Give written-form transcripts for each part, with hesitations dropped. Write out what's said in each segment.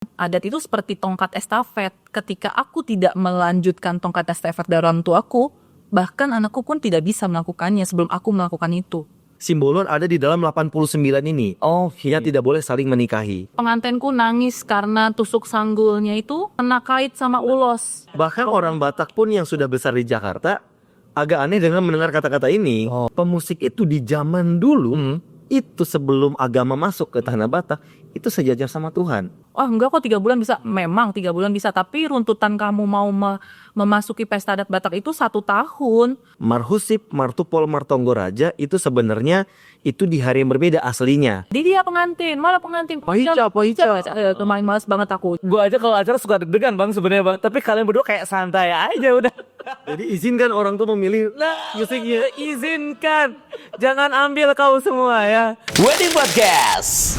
Adat itu seperti tongkat estafet. Ketika aku tidak melanjutkan tongkat estafet dari orang tuaku, bahkan anakku pun tidak bisa melakukannya sebelum aku melakukan itu. Simbolon ada di dalam 89 ini. Oh, Yang tidak boleh saling menikahi. Pengantenku nangis karena tusuk sanggulnya itu kena kait sama ulos. Bahkan orang Batak pun yang sudah besar di Jakarta agak aneh dengan mendengar kata-kata ini. Pemusik itu di zaman dulu, itu sebelum agama masuk ke tanah Batak, itu sejajar sama Tuhan. Oh enggak kok 3 bulan bisa. Memang 3 bulan bisa. Tapi runtutan kamu mau memasuki pesta adat Batak itu 1 tahun. Marhusip, Martupol, Martonggoraja itu sebenarnya itu di hari yang berbeda aslinya. Jadi dia pengantin. Malah pengantin. Pohica. Lumayan males banget aku. Gue aja kalau acara suka deg-degan bang sebenarnya bang. Tapi kalian berdua kayak santai aja udah. Jadi izinkan orang tuh memilih Musiknya izinkan. Jangan ambil kau semua ya. Wedding Podcast.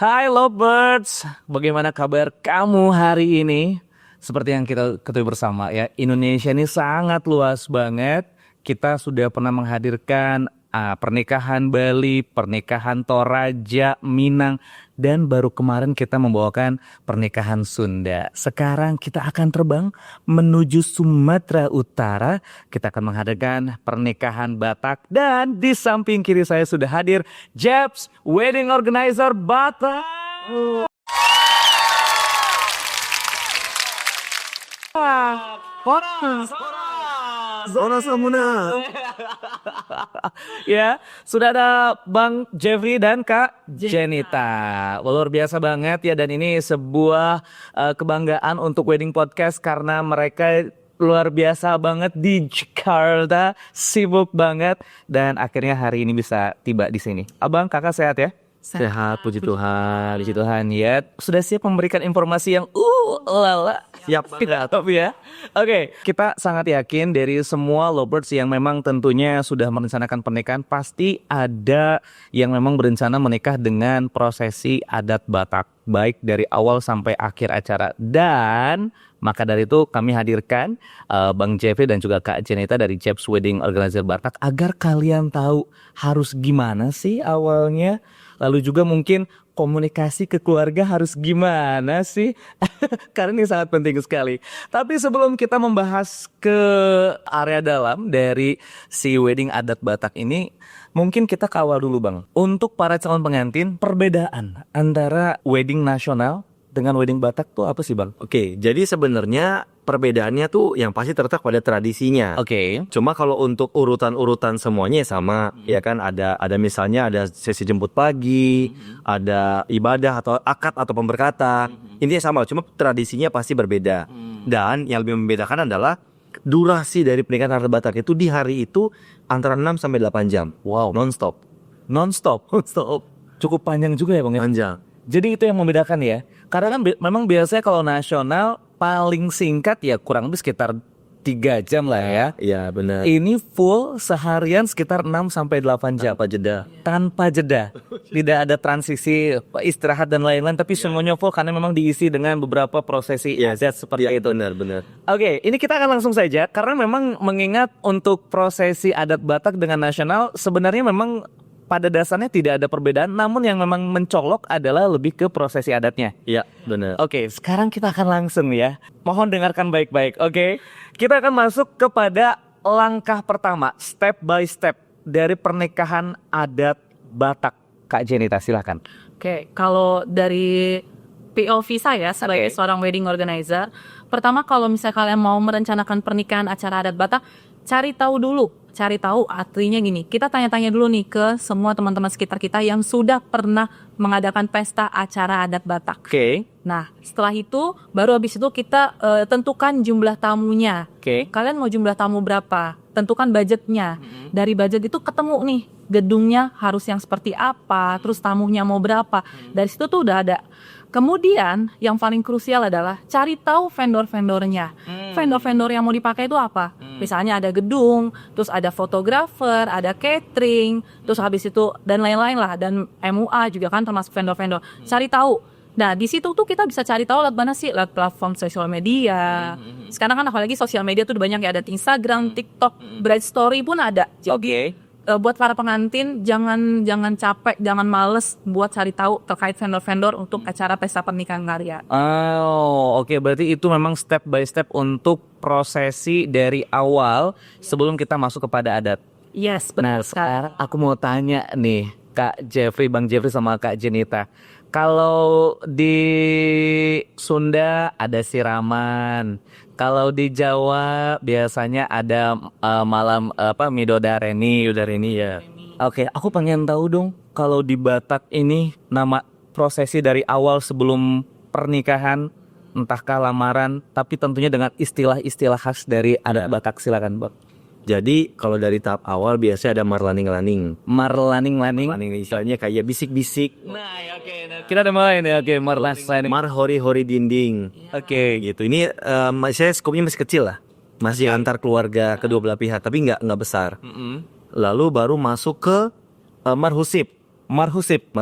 Hai lovebirds, bagaimana kabar kamu hari ini? Seperti yang kita ketahui bersama ya, Indonesia ini sangat luas banget. Kita sudah pernah menghadirkan pernikahan Bali, pernikahan Toraja, Minang, dan baru kemarin kita membawakan pernikahan Sunda. Sekarang kita akan terbang menuju Sumatera Utara. Kita akan menghadirkan pernikahan Batak, dan di samping kiri saya sudah hadir Jeps Wedding Organizer Batak. Zona Samuna. Ya, sudah ada Bang Jeffrey dan Kak Jenita. Luar biasa banget ya, dan ini sebuah kebanggaan untuk Wedding Podcast karena mereka luar biasa banget di Jakarta, sibuk banget, dan akhirnya hari ini bisa tiba di sini. Abang, kakak sehat ya? Sehat, puji Tuhan, puji Tuhan ya. Sudah siap memberikan informasi yang lala. Siap banget. Ya. Oke, kita sangat yakin dari semua lovebirds yang memang tentunya sudah merencanakan pernikahan, pasti ada yang memang berencana menikah dengan prosesi adat Batak, baik dari awal sampai akhir acara. Dan maka dari itu kami hadirkan Bang Jeffrey dan juga Kak Jenita dari Jeps Wedding Organizer Batak agar kalian tahu harus gimana sih awalnya. Lalu juga mungkin komunikasi ke keluarga harus gimana sih? Karena ini sangat penting sekali. Tapi sebelum kita membahas ke area dalam dari si wedding adat Batak ini, mungkin kita kawal dulu Bang. Untuk para calon pengantin, perbedaan antara wedding nasional dengan wedding Batak tuh apa sih Bang? Oke, jadi sebenarnya perbedaannya tuh yang pasti terletak pada tradisinya. Oke. Cuma kalau untuk urutan-urutan semuanya sama, ya kan ada misalnya ada sesi jemput pagi, ada ibadah atau akad atau pemberkatan. Intinya sama, cuma tradisinya pasti berbeda. Dan yang lebih membedakan adalah durasi dari pernikahan adat Batak itu di hari itu antara 6 sampai 8 jam. Wow. Non-stop. Non-stop. Cukup panjang juga ya Bang ya? Panjang. Jadi itu yang membedakan ya. Karena kan memang biasanya kalau nasional paling singkat ya kurang lebih sekitar 3 jam lah ya. Iya benar. Ini full seharian sekitar 6 sampai 8 jam. Tanpa jeda. Tidak ada transisi istirahat dan lain-lain, tapi semuanya full karena memang diisi dengan beberapa prosesi adat seperti itu. Benar. Oke, ini kita akan langsung saja karena memang mengingat untuk prosesi adat Batak dengan nasional sebenarnya memang pada dasarnya tidak ada perbedaan, namun yang memang mencolok adalah lebih ke prosesi adatnya. Iya, benar. Oke, sekarang kita akan langsung ya. Mohon dengarkan baik-baik, oke? Kita akan masuk kepada langkah pertama, step by step dari pernikahan adat Batak. Kak Jenita, silakan. Oke, kalau dari POV saya sebagai seorang wedding organizer, pertama kalau misalnya kalian mau merencanakan pernikahan acara adat Batak, cari tahu dulu. Cari tahu artinya gini, kita tanya-tanya dulu nih ke semua teman-teman sekitar kita yang sudah pernah mengadakan pesta acara adat Batak. Oke. Nah, setelah itu, baru habis itu kita tentukan jumlah tamunya. Oke. Kalian mau jumlah tamu berapa? Tentukan budgetnya. Dari budget itu ketemu nih, gedungnya harus yang seperti apa, terus tamunya mau berapa. Dari situ tuh udah ada. Kemudian yang paling krusial adalah cari tahu vendor-vendornya. Vendor-vendor yang mau dipakai itu apa? Misalnya ada gedung, terus ada fotografer, ada catering, terus habis itu dan lain-lain lah, dan MUA juga kan termasuk vendor-vendor. Cari tahu. Nah di situ tuh kita bisa cari tahu lewat mana sih, lewat platform sosial media. Sekarang kan apalagi sosial media tuh banyak ya, ada Instagram, TikTok, Bright Story pun ada. Jadi buat para pengantin jangan capek, jangan males buat cari tahu terkait vendor-vendor untuk acara pesta pernikahan karya. Oh, oke. Berarti itu memang step by step untuk prosesi dari awal sebelum kita masuk kepada adat. Yes, betul Nah, sekali. sekarang aku mau tanya nih, Kak Jeffrey, Bang Jeffrey sama Kak Jenita. Kalau di Sunda ada siraman, kalau di Jawa biasanya ada malam Midodareni, ya. Oke, aku pengen tahu dong, kalau di Batak ini nama prosesi dari awal sebelum pernikahan, entahkah lamaran, tapi tentunya dengan istilah-istilah khas dari adat Batak. Silakan, Bang. Jadi kalau dari tahap awal biasanya ada marlaning-laning. Marlaning-laning. Laning istilahnya kayak bisik-bisik. Nah, ya, oke. Kita ada main ya, oke. Marlaning. Mar hori-hori dinding. Oke. Gitu. Ini saya skopnya masih kecil lah. Masih antar keluarga kedua belah pihak, tapi nggak besar. Lalu baru masuk ke marhusip. Marhusip.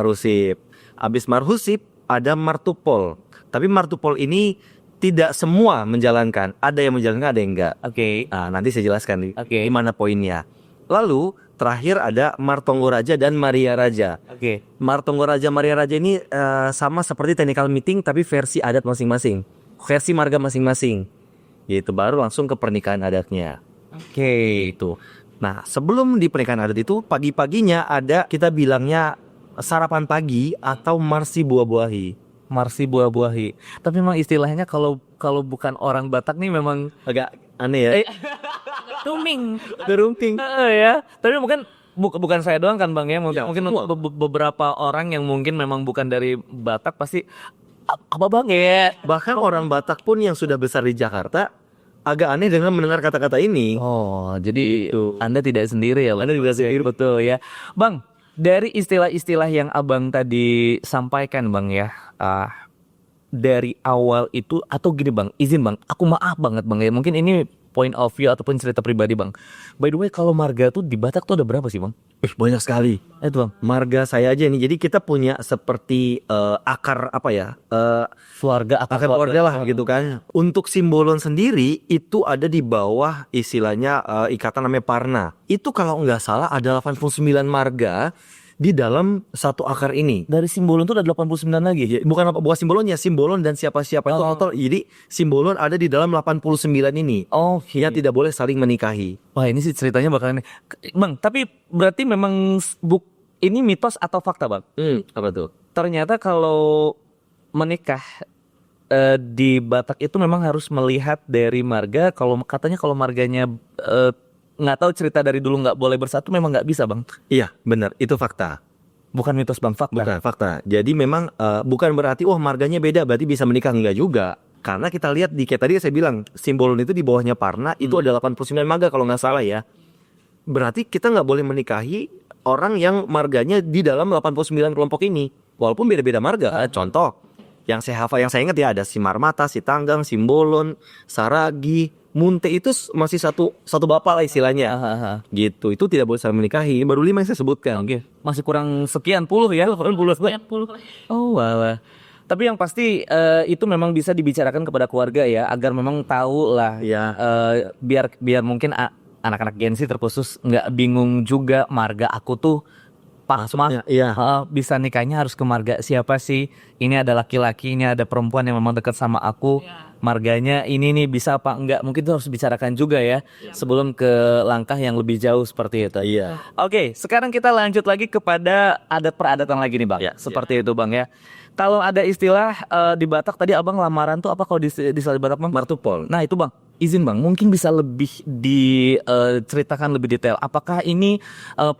Abis marhusip ada martupol. Tapi martupol ini tidak semua menjalankan. Ada yang menjalankan, ada yang enggak. Oke. Nah, nanti saya jelaskan Oke. di mana poinnya. Lalu terakhir ada Martonggo Raja dan Maria Raja. Oke. Martonggo Raja, Maria Raja ini sama seperti technical meeting tapi versi adat masing-masing. Versi marga masing-masing. Gitu, baru langsung ke pernikahan adatnya. Oke. Itu. Nah, sebelum di pernikahan adat itu pagi-paginya ada kita bilangnya sarapan pagi atau marsi buah-buahi. Marsi buah-buahi. Tapi memang istilahnya kalau bukan orang Batak nih memang Agak aneh ya. Tuming. Derunting. ya. Tapi mungkin bukan saya doang kan Bang ya. Ya, Mungkin semua. beberapa orang yang mungkin memang bukan dari Batak pasti apa Bang ya? Bahkan orang Batak pun yang sudah besar di Jakarta agak aneh dengan mendengar kata-kata ini. Oh, jadi Gitu. Anda tidak sendiri ya, Bang? Anda juga sendiri. Betul ya. Bang, dari istilah-istilah yang Abang tadi sampaikan Bang ya, dari awal itu, atau gini Bang, izin Bang, aku maaf banget Bang ya, mungkin ini point of view ataupun cerita pribadi Bang. By the way, kalau marga tuh di Batak tuh ada berapa sih Bang? Banyak sekali. Itu Bang, Marga saya aja nih. Jadi kita punya seperti akar apa ya? keluarga, Akar keluarga lah gitu kan. Untuk simbolon sendiri itu ada di bawah istilahnya ikatan namanya Parna. Itu kalau nggak salah ada 89 marga di dalam satu akar ini. Dari simbolon tuh ada 89 lagi. Ya, bukan simbolonnya, simbolon dan siapa-siapa itu total. Jadi simbolon ada di dalam 89 ini. Oh, Yang tidak boleh saling menikahi. wah ini sih ceritanya bakalan Bang, tapi berarti memang ini mitos atau fakta Bang? Apa tuh? Ternyata kalau menikah di Batak itu memang harus melihat dari marga. Kalau katanya kalau marganya nggak tahu, cerita dari dulu nggak boleh bersatu, memang nggak bisa Bang. Iya, benar. Itu fakta. Bukan mitos Bang, fakta. Bukan fakta. Jadi memang bukan berarti marganya beda berarti bisa menikah, enggak juga. Karena kita lihat di kayak tadi saya bilang simbolon itu di bawahnya Parna itu ada 89 marga kalau nggak salah ya. Berarti kita nggak boleh menikahi orang yang marganya di dalam 89 kelompok ini. Walaupun beda-beda marga. Contoh yang saya hafal, yang saya ingat ya ada Simarmata, Sitanggang, Simbolon, Saragi, Munte itu masih satu bapak lah istilahnya. Gitu. Itu tidak boleh saling menikahi. Baru 5 yang saya sebutkan. Oke, masih kurang sekian puluh ya. Oh, walah. Tapi yang pasti itu memang bisa dibicarakan kepada keluarga ya, agar memang tahu lah. Ya. Biar mungkin anak-anak Gen Z terkhusus nggak bingung juga marga aku tuh Maksudnya, iya. bisa nikahnya harus ke marga siapa sih? Ini ada laki-laki, ini ada perempuan yang memang dekat sama aku. Marganya ini nih bisa apa enggak? Mungkin itu harus bicarakan juga ya sebelum ke langkah yang lebih jauh seperti itu. Iya. Oke, sekarang kita lanjut lagi kepada adat peradatan lagi nih Bang. Ya, Seperti itu Bang ya. Kalau ada istilah di Batak tadi Abang lamaran tuh apa kalau di Batak Bang? Martupol. Nah itu Bang, izin Bang, mungkin bisa lebih diceritakan lebih detail. Apakah ini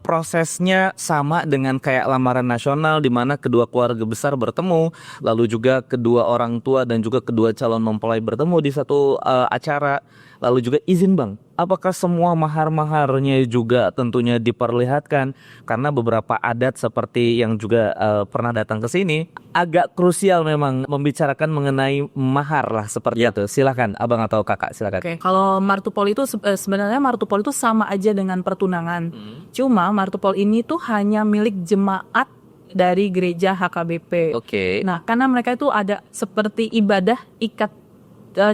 prosesnya sama dengan kayak lamaran nasional di mana kedua keluarga besar bertemu, lalu juga kedua orang tua dan juga kedua calon mempelai bertemu di satu acara. Lalu juga izin Bang, apakah semua mahar-maharnya juga tentunya diperlihatkan? Karena beberapa adat seperti yang juga pernah datang ke sini agak krusial memang membicarakan mengenai mahar lah seperti itu. Silakan Abang atau Kakak, silakan. Oke, kalau martupol itu sebenarnya martupol itu sama aja dengan pertunangan. Cuma martupol ini tuh hanya milik jemaat dari gereja HKBP. Oke. Nah, karena mereka itu ada seperti ibadah ikat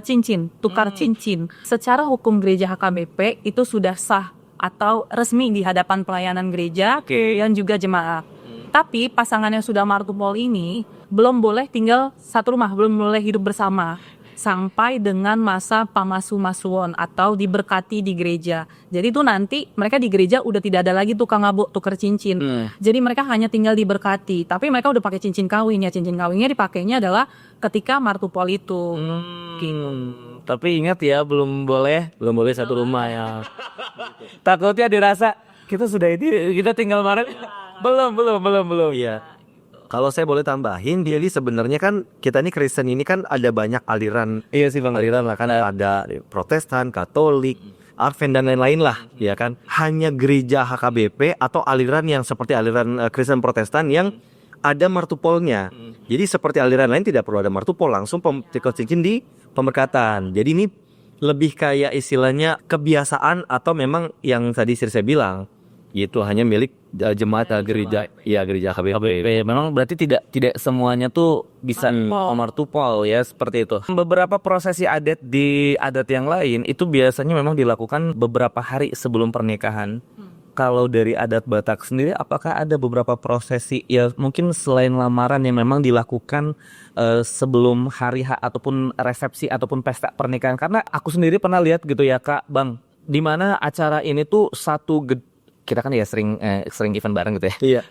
cincin, tukar cincin. Secara hukum gereja HKBP itu sudah sah atau resmi di hadapan pelayanan gereja dan juga jemaat. Tapi pasangan yang sudah martupol ini belum boleh tinggal satu rumah, belum boleh hidup bersama sampai dengan masa pamasu-masuon atau diberkati di gereja. Jadi tuh nanti mereka di gereja udah tidak ada lagi tukang ngabuk tuker cincin. Jadi mereka hanya tinggal diberkati. Tapi mereka udah pakai cincin kawin ya. Cincin kawinnya dipakainya adalah ketika martupol itu. Gitu. Tapi ingat ya, belum boleh satu rumah ya. Takutnya dirasa kita sudah ini, kita tinggal bareng. Belum. Iya. Kalau saya boleh tambahin, jadi sebenarnya kan kita ini Kristen ini kan ada banyak aliran. Iya sih Bang. Aliran lah kan ada Protestan, Katolik, Advent dan lain-lain lah, ya kan. Hanya gereja HKBP atau aliran yang seperti aliran Kristen Protestan yang ada martupolnya. Jadi seperti aliran lain tidak perlu ada martupol, langsung tikar cincin di pemberkatan. Jadi ini lebih kayak istilahnya kebiasaan atau memang yang tadi saya bilang itu hanya milik jemaat gereja, ya gereja HKBP. Memang berarti tidak semuanya tuh bisa martupol ya, seperti itu. Beberapa prosesi adat di adat yang lain itu biasanya memang dilakukan beberapa hari sebelum pernikahan. Kalau dari adat Batak sendiri, apakah ada beberapa prosesi ya mungkin selain lamaran yang memang dilakukan sebelum hari H ataupun resepsi ataupun pesta pernikahan? Karena aku sendiri pernah lihat gitu ya Kak, Bang, di mana acara ini tuh kita kan ya sering event bareng gitu ya. Iya.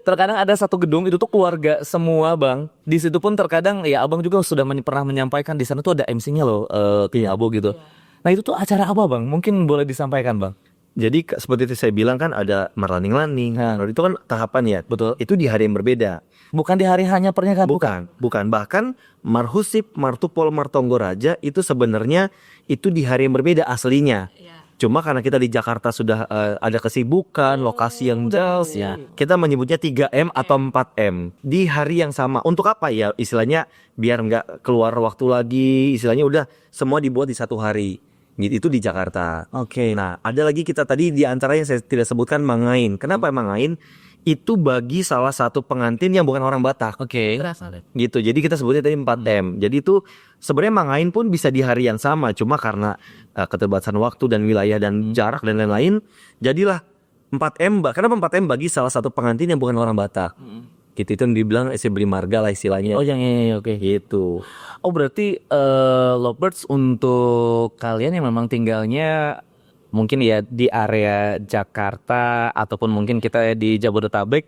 Terkadang ada satu gedung itu tuh keluarga semua Bang. Di situ pun terkadang ya Abang juga sudah pernah menyampaikan di sana tuh ada MC-nya loh, Abu gitu. Nah itu tuh acara apa Bang? Mungkin boleh disampaikan Bang. Jadi seperti itu saya bilang kan ada marlaning-laning. Itu kan tahapan ya. Betul. Itu di hari yang berbeda. Bukan di hari hanya pernikahan. Bukan. Bahkan marhusip, martupol, martonggoraja itu sebenarnya itu di hari yang berbeda aslinya. Cuma karena kita di Jakarta sudah ada kesibukan, lokasi yang jauh, ya, kita menyebutnya 3M atau 4M di hari yang sama. Untuk apa ya? Istilahnya biar nggak keluar waktu lagi. Istilahnya udah semua dibuat di satu hari. Gitu, itu di Jakarta. Oke. Nah, ada lagi kita tadi di antara yang saya tidak sebutkan Mangain. Kenapa Mangain? Itu bagi salah satu pengantin yang bukan orang Batak. Oke. Gitu. Jadi kita sebutnya tadi 4M. Jadi itu sebenarnya Mangain pun bisa di hari yang sama, cuma karena keterbatasan waktu dan wilayah dan jarak dan lain-lain, jadilah 4M. Kenapa 4M bagi salah satu pengantin yang bukan orang Batak? Gitu, itu yang dibilang beri marga lah istilahnya. Oh yang oke. Gitu. Oh berarti Lovebirds untuk kalian yang memang tinggalnya mungkin ya di area Jakarta ataupun mungkin kita di Jabodetabek,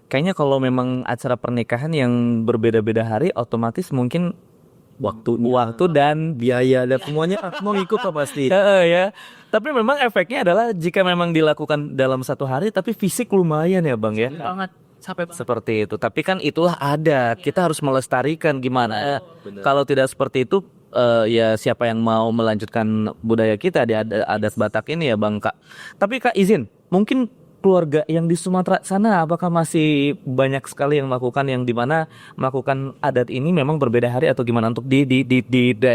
kayaknya kalau memang acara pernikahan yang berbeda-beda hari, otomatis mungkin waktu dan biaya dan semuanya mau ikut lah pasti. Ya. Tapi memang efeknya adalah jika memang dilakukan dalam satu hari, tapi fisik lumayan ya Bang ya. Banget. Seperti itu. Tapi kan itulah adat. Kita harus melestarikan gimana. Kalau tidak seperti itu, ya siapa yang mau melanjutkan budaya kita di adat Batak ini ya Bang Kak. Tapi Kak izin, mungkin keluarga yang di Sumatera sana apakah masih banyak sekali yang melakukan yang dimana melakukan adat ini memang berbeda hari atau gimana untuk di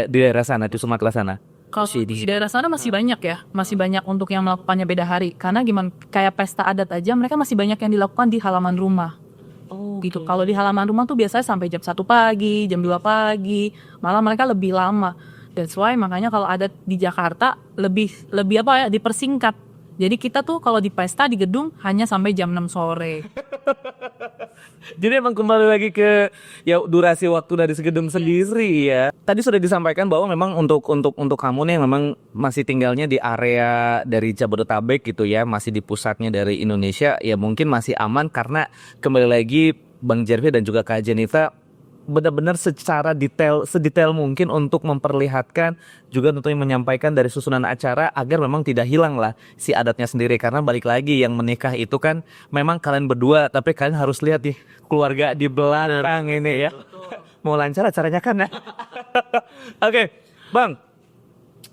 daerah sana, di Sumatera sana? Kalau di daerah sana masih banyak ya, masih banyak untuk yang melakukannya beda hari. Karena gimana, kayak pesta adat aja mereka masih banyak yang dilakukan di halaman rumah. Gitu. Kalau di halaman rumah tuh biasanya sampai jam 1 pagi, jam 2 pagi, malah mereka lebih lama. That's why makanya kalau adat di Jakarta lebih apa ya, dipersingkat. Jadi kita tuh kalau di pesta di gedung hanya sampai jam 6 sore. Jadi emang kembali lagi ke ya durasi waktu dari segedung sendiri ya. Tadi sudah disampaikan bahwa memang untuk kamu nih yang memang masih tinggalnya di area dari Jabodetabek gitu ya, masih di pusatnya dari Indonesia, ya mungkin masih aman karena kembali lagi Bang Jervi dan juga Kak Jenita benar-benar secara sedetail mungkin untuk memperlihatkan juga tentunya menyampaikan dari susunan acara agar memang tidak hilang lah si adatnya sendiri. Karena balik lagi yang menikah itu kan memang kalian berdua, tapi kalian harus lihat nih keluarga di belakang ini ya. Mau lancar acaranya kan ya. Oke, Bang.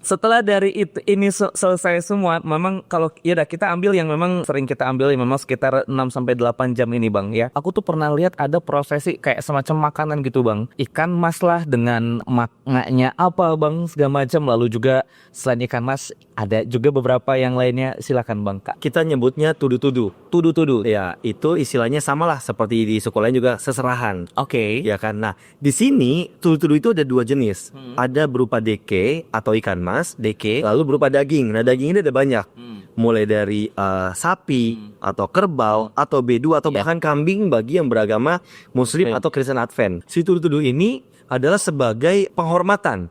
Setelah dari ini selesai semua, memang kalau ya udah kita ambil yang memang sering kita ambil yang memang sekitar 6-8 jam ini Bang ya. Aku tuh pernah lihat ada prosesi kayak semacam makanan gitu Bang. Ikan mas lah dengan maknanya apa Bang segala macam, lalu juga selain ikan mas ada juga beberapa yang lainnya, silakan Bang Kak. Kita nyebutnya tudu-tudu. Tudu-tudu. Ya, itu istilahnya samalah seperti di sekolah juga seserahan. Oke. Ya kan. Nah, di sini tudu-tudu itu ada dua jenis. Ada berupa deke atau ikan mas, deke, lalu berupa daging. Nah, daging ini ada banyak. mulai dari sapi atau kerbau atau bedu atau bahkan kambing bagi yang beragama Muslim atau Kristen Advent. Si tudu-tudu ini adalah sebagai penghormatan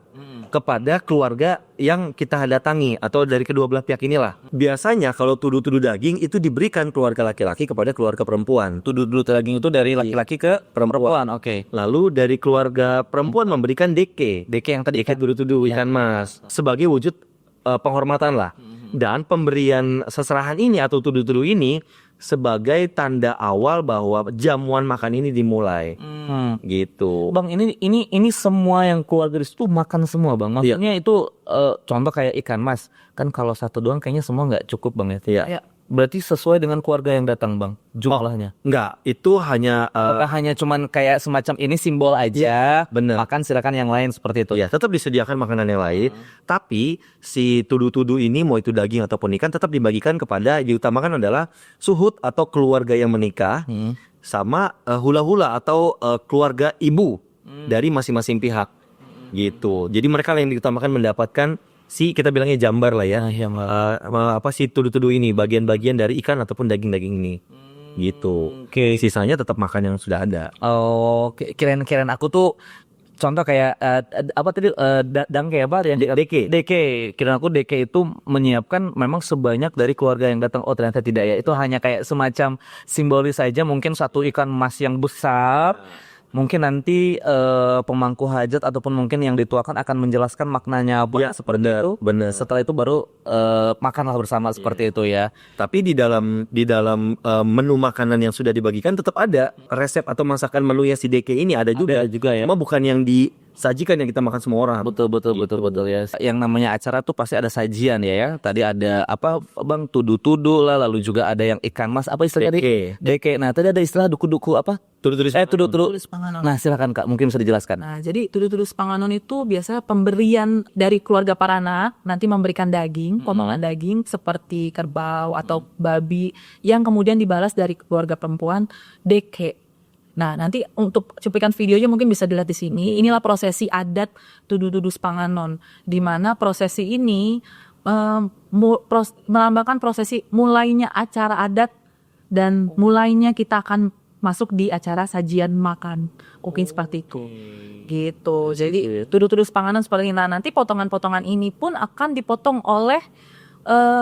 kepada keluarga yang kita datangi atau dari kedua belah pihak inilah. Biasanya kalau tudu-tudu daging itu diberikan keluarga laki-laki kepada keluarga perempuan. Tudu-tudu daging itu dari laki-laki ke perempuan. Oke. Lalu dari keluarga perempuan memberikan deke yang tadi ikat tudu-tudu ikan mas sebagai wujud penghormatan lah. Dan pemberian seserahan ini atau tudu-tudu ini sebagai tanda awal bahwa jamuan makan ini dimulai. Gitu. Bang, ini semua yang keluarga di situ makan semua, Bang. Maksudnya itu contoh kayak ikan mas. Kan kalau satu doang kayaknya semua nggak cukup, Bang ya. Iya. Berarti sesuai dengan keluarga yang datang, Bang, jumlahnya. Enggak, itu hanya Hanya cuman kayak semacam ini simbol aja. bener. Makan silakan yang lain seperti itu. Ya, tetap disediakan makanan yang lain, tapi si tudu-tudu ini mau itu daging ataupun ikan tetap dibagikan kepada diutamakan adalah suhud atau keluarga yang menikah sama hula-hula atau keluarga ibu dari masing-masing pihak. Gitu. Jadi mereka yang diutamakan mendapatkan si kita bilangnya jambar lah ya. Si tudu-tudu ini bagian-bagian dari ikan ataupun daging-daging ini. Gitu. Oke. Sisanya tetap makan yang sudah ada. Oh, kirain aku tuh contoh kayak apa tadi dangke apa yang deke. Kirain aku deke itu menyiapkan memang sebanyak dari keluarga yang datang. Oh, ternyata tidak ya. Itu hanya kayak semacam simbolis saja, mungkin satu ikan mas yang besar. Mungkin nanti pemangku hajat ataupun mungkin yang dituakan akan menjelaskan maknanya apa seperti itu. Bener. Setelah itu baru makanlah bersama seperti itu ya. Tapi di dalam menu makanan yang sudah dibagikan tetap ada resep atau masakan menu yang si DK ini ada juga. Ya. Cuma bukan yang disajikan yang kita makan semua orang. Betul ya. Yang namanya acara tuh pasti ada sajian ya. Tadi ada apa Bang, tudu-tudu lah, lalu juga ada yang ikan mas apa istilahnya DK. Nah, tadi ada istilah duku-duku apa? Tudu-tudu Spanganon. Nah, silakan Kak, mungkin bisa dijelaskan. Nah, jadi tudu-tudu Spanganon itu biasa pemberian dari keluarga Parana, nanti memberikan daging, potongan daging seperti kerbau atau babi yang kemudian dibalas dari keluarga perempuan deke. Nah, nanti untuk cuplikan videonya mungkin bisa dilihat di sini. Inilah prosesi adat tudu-tudu Spanganon, di mana prosesi ini melambangkan prosesi mulainya acara adat dan mulainya kita akan masuk di acara sajian makan. Mungkin seperti itu. Gitu. Jadi tudu-tudu Spanganon seperti ini. Nah, nanti potongan-potongan ini pun akan dipotong oleh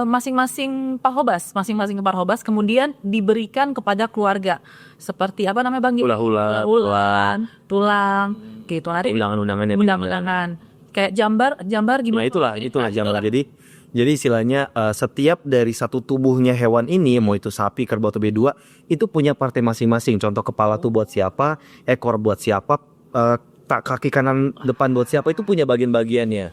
masing-masing parhobas kemudian diberikan kepada keluarga. Seperti apa namanya Bang? Hula-hula, tulang gitu. Nanti undangan. Kayak jambar gimana? Nah, itulah jambar. Jadi istilahnya setiap dari satu tubuhnya hewan ini, mau itu sapi, kerbau atau B2, itu punya partai masing-masing. Contoh kepala tuh buat siapa, ekor buat siapa, kaki kanan depan buat siapa, itu punya bagian-bagiannya.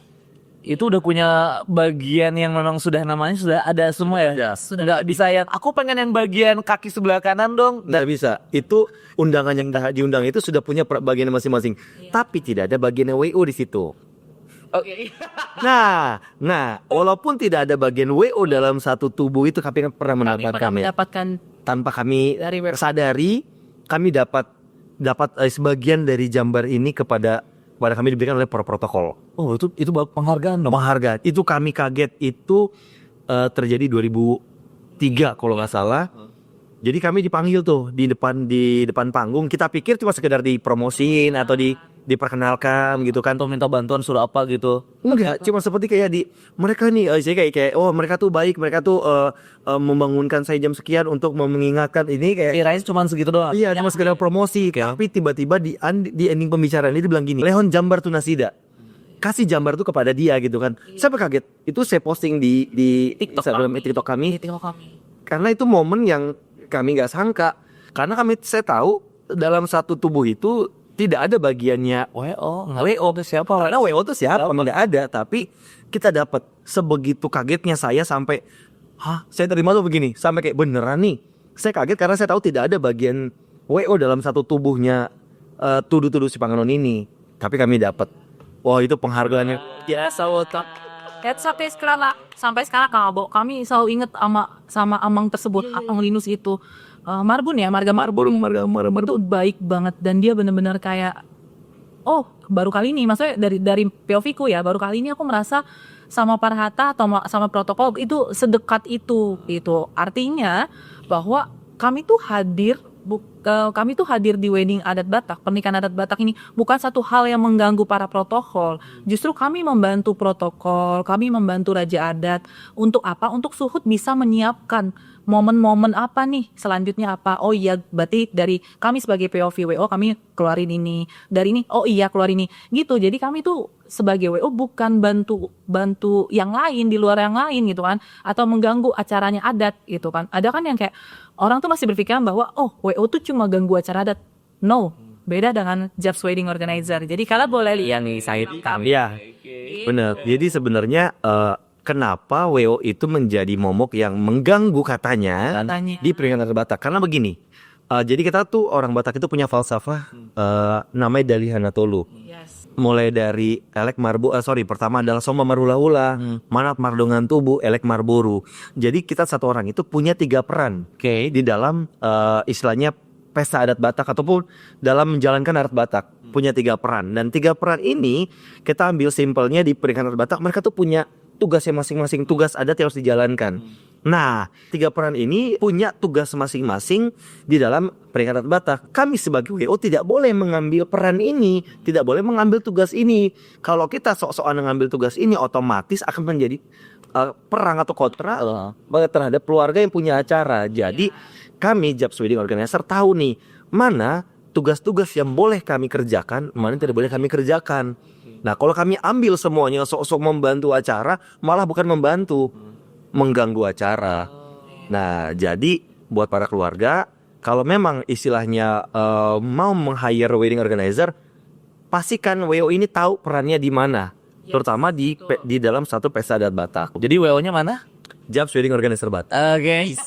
Itu udah punya bagian yang memang sudah namanya sudah ada semua ya? Sudah nggak bisa yang aku pengen yang bagian kaki sebelah kanan dong. Nggak bisa. Itu undangan yang diundang itu sudah punya bagian masing-masing. Tapi tidak ada bagian WO di situ. Oke. Nah, walaupun tidak ada bagian WO dalam satu tubuh itu, kami pernah mendapatkan tanpa kami sadari, kami dapat sebagian dari jambar ini kepada kami diberikan oleh protokol. Oh, itu penghargaan dong. Penghargaan. Itu kami kaget, itu terjadi 2003 kalau nggak salah. Jadi kami dipanggil tuh di depan panggung. Kita pikir cuma sekedar dipromosiin atau diperkenalkan gitu kan, atau minta bantuan suruh apa gitu. Enggak, cuma seperti kayak mereka nih saya kayak oh mereka tuh baik, mereka tuh membangunkan saya jam sekian untuk mengingatkan ini kayak kirain cuma segitu doang. Iya, cuma sekedar promosi. Tapi tiba-tiba di ending pembicaraan itu bilang gini, Lehon jambar tunasida. Kasih jambar tuh kepada dia gitu kan. Saya kaget. Itu saya posting di TikTok kami. Karena itu momen yang kami nggak sangka. Karena saya tahu dalam satu tubuh itu tidak ada bagiannya WO itu siapa? Karena WO itu siapa? Memang tidak ada. Tapi kita dapat sebegitu kagetnya saya sampai, saya terima tuh begini. Sampai kayak beneran nih. Saya kaget karena saya tahu tidak ada bagian WO dalam satu tubuhnya tudu-tudu Spanganon ini. Tapi kami dapat. Wah, itu penghargaannya. Ya, sampai sekarang kami selalu ingat sama amang tersebut, Amang Linus itu. Marbun ya, marga Marbun itu baik banget dan dia benar-benar kayak baru kali ini, maksudnya dari POV ku ya, baru kali ini aku merasa sama Parhata atau sama protokol itu sedekat itu gitu. Artinya bahwa kami tuh hadir di wedding adat Batak, pernikahan adat Batak ini bukan satu hal yang mengganggu para protokol. Justru kami membantu protokol, kami membantu raja adat untuk apa? Untuk Suhut bisa menyiapkan momen-momen apa nih selanjutnya apa. Oh iya, berarti dari kami sebagai POV WO kami keluarin ini, dari ini oh iya keluar ini gitu. Jadi kami tuh sebagai WO bukan bantu yang lain di luar yang lain gitu kan, atau mengganggu acaranya adat gitu kan. Ada kan yang kayak orang tuh masih berpikiran bahwa oh WO tuh cuma ganggu acara adat. No, beda dengan Japs Wedding Organizer. Jadi kalian boleh lihat nih saya Iya, bener. Jadi sebenarnya kenapa WO itu menjadi momok yang mengganggu katanya di peringatan adat Batak? Karena begini, jadi kita tuh orang Batak itu punya falsafah namanya Dalihana Tolu. Yes. Mulai dari elek marbu, pertama adalah soma marula-ula, manat mardongan tubuh, elek marboru. Jadi kita satu orang itu punya 3 peran, di dalam istilahnya pesta adat Batak ataupun dalam menjalankan adat Batak, punya 3 peran. Dan 3 peran ini kita ambil simpelnya di peringatan adat Batak, mereka tuh punya tugasnya masing-masing, tugas adat yang harus dijalankan. Nah, 3 peran ini punya tugas masing-masing di dalam peringatan Batak. Kami sebagai WO tidak boleh mengambil peran ini, tidak boleh mengambil tugas ini. Kalau kita sok-sokan mengambil tugas ini, otomatis akan menjadi perang atau kontra terhadap keluarga yang punya acara. Jadi kami Japs Wedding Organizer tahu nih mana tugas-tugas yang boleh kami kerjakan, mana yang tidak boleh kami kerjakan. Nah, kalau kami ambil semuanya sok-sok membantu acara, malah bukan membantu, mengganggu acara. Nah, jadi buat para keluarga, kalau memang istilahnya mau meng-hire wedding organizer, pastikan WO ini tahu perannya di mana, terutama di dalam satu pesta adat Batak. Jadi WO-nya mana? Japs Wedding Organizer Batak. Oke.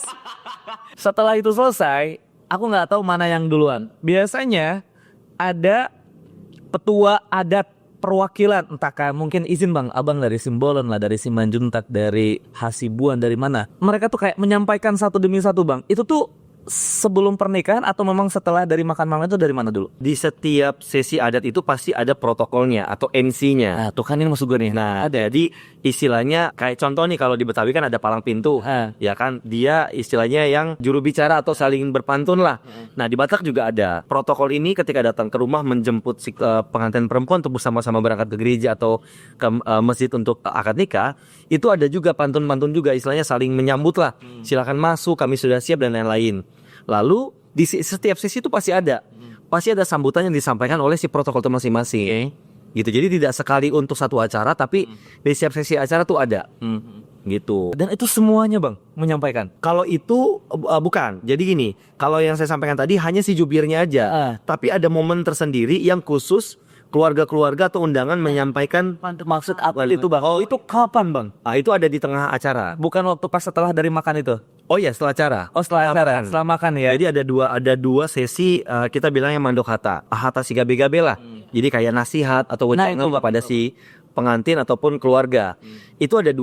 Setelah itu selesai, aku nggak tahu mana yang duluan. Biasanya ada petua adat perwakilan, entahkah mungkin izin bang, abang dari Simbolon lah, dari Simanjuntak, dari Hasibuan, dari mana. Mereka tuh kayak menyampaikan satu demi satu bang. Itu tuh sebelum pernikahan atau memang setelah dari makan malam itu dari mana dulu? Di setiap sesi adat itu pasti ada protokolnya atau MC-nya. Nah tuh kan ini maksud gue nih. Nah, jadi istilahnya kayak contoh nih kalau di Betawi kan ada palang pintu, ya kan, dia istilahnya yang juru bicara atau saling berpantun lah. Nah di Batak juga ada protokol ini ketika datang ke rumah menjemput si pengantin perempuan untuk bersama-sama berangkat ke gereja atau ke masjid untuk akad nikah, itu ada juga pantun-pantun juga, istilahnya saling menyambut lah. Silakan masuk, kami sudah siap dan lain-lain. Lalu di setiap sesi itu pasti ada sambutan yang disampaikan oleh si protokol itu masing-masing. Gitu. Jadi tidak sekali untuk satu acara, tapi di setiap sesi acara tuh ada. Gitu. Dan itu semuanya bang menyampaikan. Kalau itu bukan. Jadi gini, kalau yang saya sampaikan tadi hanya si jubirnya aja. Tapi ada momen tersendiri yang khusus keluarga-keluarga atau undangan menyampaikan. Maksud apa itu bang? Oh itu kapan bang? Itu ada di tengah acara. Bukan waktu pas setelah dari makan itu? Oh iya, setelah acara. Oh setelah acara, setelah makan ya. Jadi ada dua sesi, kita bilangnya mandok hata. Hata si gabe-gabe lah. Jadi kayak nasihat atau wejangan kepada si pengantin ataupun keluarga. Itu ada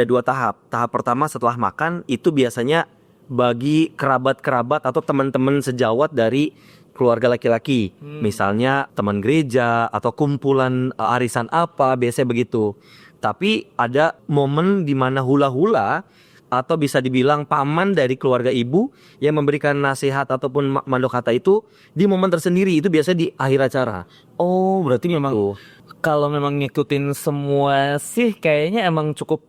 dua tahap. Tahap pertama setelah makan itu biasanya bagi kerabat-kerabat atau teman-teman sejawat dari keluarga laki-laki. Misalnya teman gereja atau kumpulan arisan apa, biasanya begitu. Tapi ada momen di mana hula-hula atau bisa dibilang paman dari keluarga ibu yang memberikan nasihat ataupun mandok kata itu di momen tersendiri, itu biasa di akhir acara. Oh berarti memang kalau memang ngikutin semua sih kayaknya emang cukup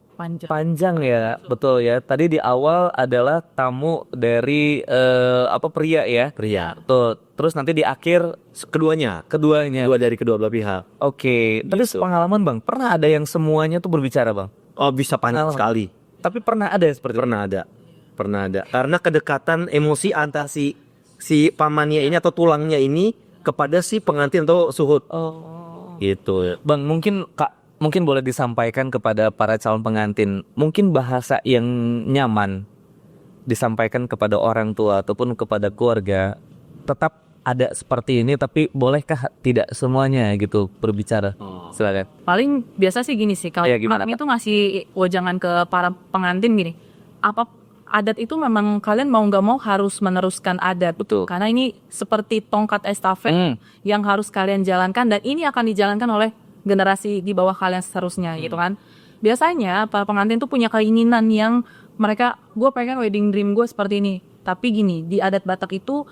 panjang ya. Betul ya. Tadi di awal adalah tamu dari pria ya. Pria. Tuh. Terus nanti di akhir keduanya. Dua dari kedua belah pihak. Oke. Terus pengalaman bang, pernah ada yang semuanya tuh berbicara bang? Oh bisa panjang sekali. Tapi pernah ada seperti itu? Pernah ada. Karena kedekatan emosi antara si pamannya ini atau tulangnya ini kepada si pengantin atau suhut. Oh. Gitu. Bang, mungkin boleh disampaikan kepada para calon pengantin, mungkin bahasa yang nyaman disampaikan kepada orang tua ataupun kepada keluarga. Tetap ada seperti ini, tapi bolehkah tidak semuanya gitu berbicara? Silakan. Paling biasa sih gini sih, kalau kami itu ngasih wejangan ke para pengantin gini, apa adat itu memang kalian mau nggak mau harus meneruskan adat. Betul. Karena ini seperti tongkat estafet yang harus kalian jalankan, dan ini akan dijalankan oleh generasi di bawah kalian seterusnya gitu kan. biasanya para pengantin tuh punya keinginan yang mereka, gue pengen wedding dream gue seperti ini. Tapi gini, di adat Batak itu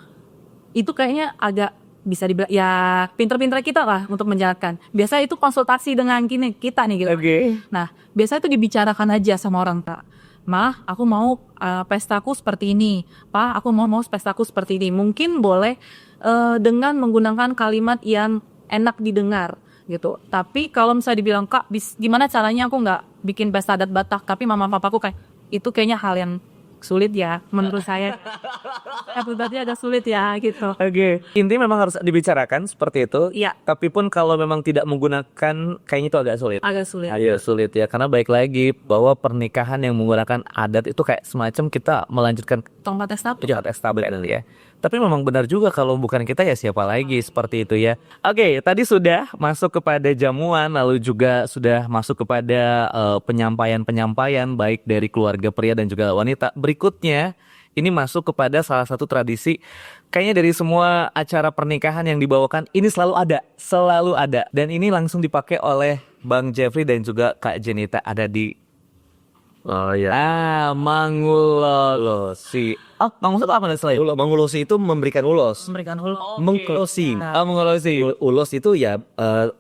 kayaknya agak bisa dibilang ya pinter-pinter kita lah untuk menjalankan. Biasa itu konsultasi dengan kita nih gitu. Nah, biasa itu dibicarakan aja sama orang tua. Mah, aku mau pestaku seperti ini. Pak, aku mau pestaku seperti ini. Mungkin boleh dengan menggunakan kalimat yang enak didengar gitu. Tapi kalau misalnya dibilang, Kak, gimana caranya aku nggak bikin pesta adat Batak, tapi mama papaku kayak, itu kayaknya hal yang sulit ya menurut saya. Berarti agak sulit ya gitu. Intinya memang harus dibicarakan seperti itu. Iya. Tapi pun kalau memang tidak menggunakan, kayaknya itu agak sulit. Agak sulit. Ayo sulit ya, karena baik lagi bahwa pernikahan yang menggunakan adat itu kayak semacam kita melanjutkan Tongkat estafet. pejabat estabel ya. Tapi memang benar juga kalau bukan kita ya siapa lagi, seperti itu ya. Oke, tadi sudah masuk kepada jamuan, lalu juga sudah masuk kepada penyampaian-penyampaian baik dari keluarga pria dan juga wanita. Berikutnya ini masuk kepada salah satu tradisi, kayaknya dari semua acara pernikahan yang dibawakan ini selalu ada. Dan ini langsung dipakai oleh Bang Jeffrey dan juga Kak Jenita, ada di Oh ya. Mangulosi. Mangulosi itu apa nih selain? Mengulosi itu memberikan ulos. Memberikan hulu. Mengclosing. Mangulosi. Ulos itu ya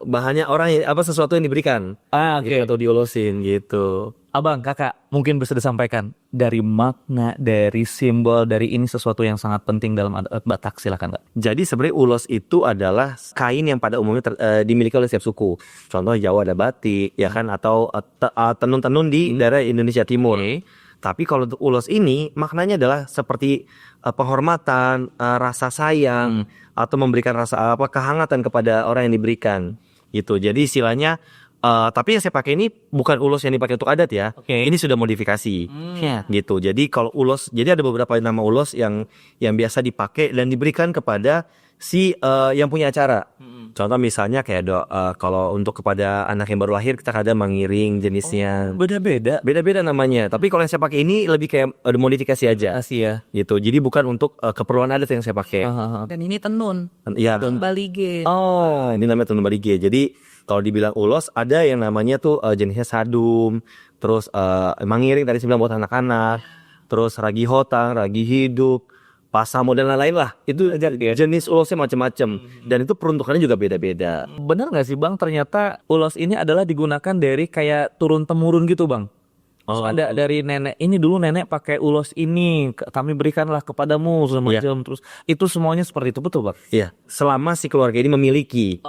bahannya orang sesuatu yang diberikan. Gitu, atau diulosin gitu. Abang, kakak, mungkin bisa disampaikan dari makna, dari simbol, dari ini sesuatu yang sangat penting dalam adat Batak, silakan Kak. Jadi sebenarnya ulos itu adalah kain yang pada umumnya dimiliki oleh setiap suku. Contoh Jawa ada batik, ya kan, atau tenun-tenun di daerah Indonesia Timur. Tapi kalau untuk ulos ini maknanya adalah seperti penghormatan, rasa sayang, atau memberikan rasa kehangatan kepada orang yang diberikan. Gitu. Jadi istilahnya tapi yang saya pakai ini bukan ulos yang dipakai untuk adat ya. Ini sudah modifikasi. Gitu. Jadi kalau ulos, jadi ada beberapa nama ulos yang biasa dipakai dan diberikan kepada si yang punya acara. Contoh misalnya kayak kalau untuk kepada anak yang baru lahir kita kadang mengiring jenisnya. Beda-beda namanya. Tapi kalau yang saya pakai ini lebih kayak modifikasi aja. Asia. Gitu. Jadi bukan untuk keperluan adat yang saya pakai. Dan ini tenun. Iya. Tenun balige. Oh, ini namanya tenun balige. Jadi kalau dibilang ulos, ada yang namanya tuh jenisnya sadum, terus mangiring tadi saya bilang buat anak-anak, terus ragi hotang, ragi hidup, pasamo dan lain-lain lah. Itu jenis ulosnya macam-macam, dan itu peruntukannya juga beda-beda. Benar nggak sih Bang, ternyata ulos ini adalah digunakan dari kayak turun-temurun gitu Bang? Ada dari nenek, ini dulu nenek pakai ulos ini, kami berikanlah kepadamu semacam. Terus itu semuanya seperti itu, betul Bang? Iya, selama si keluarga ini memiliki.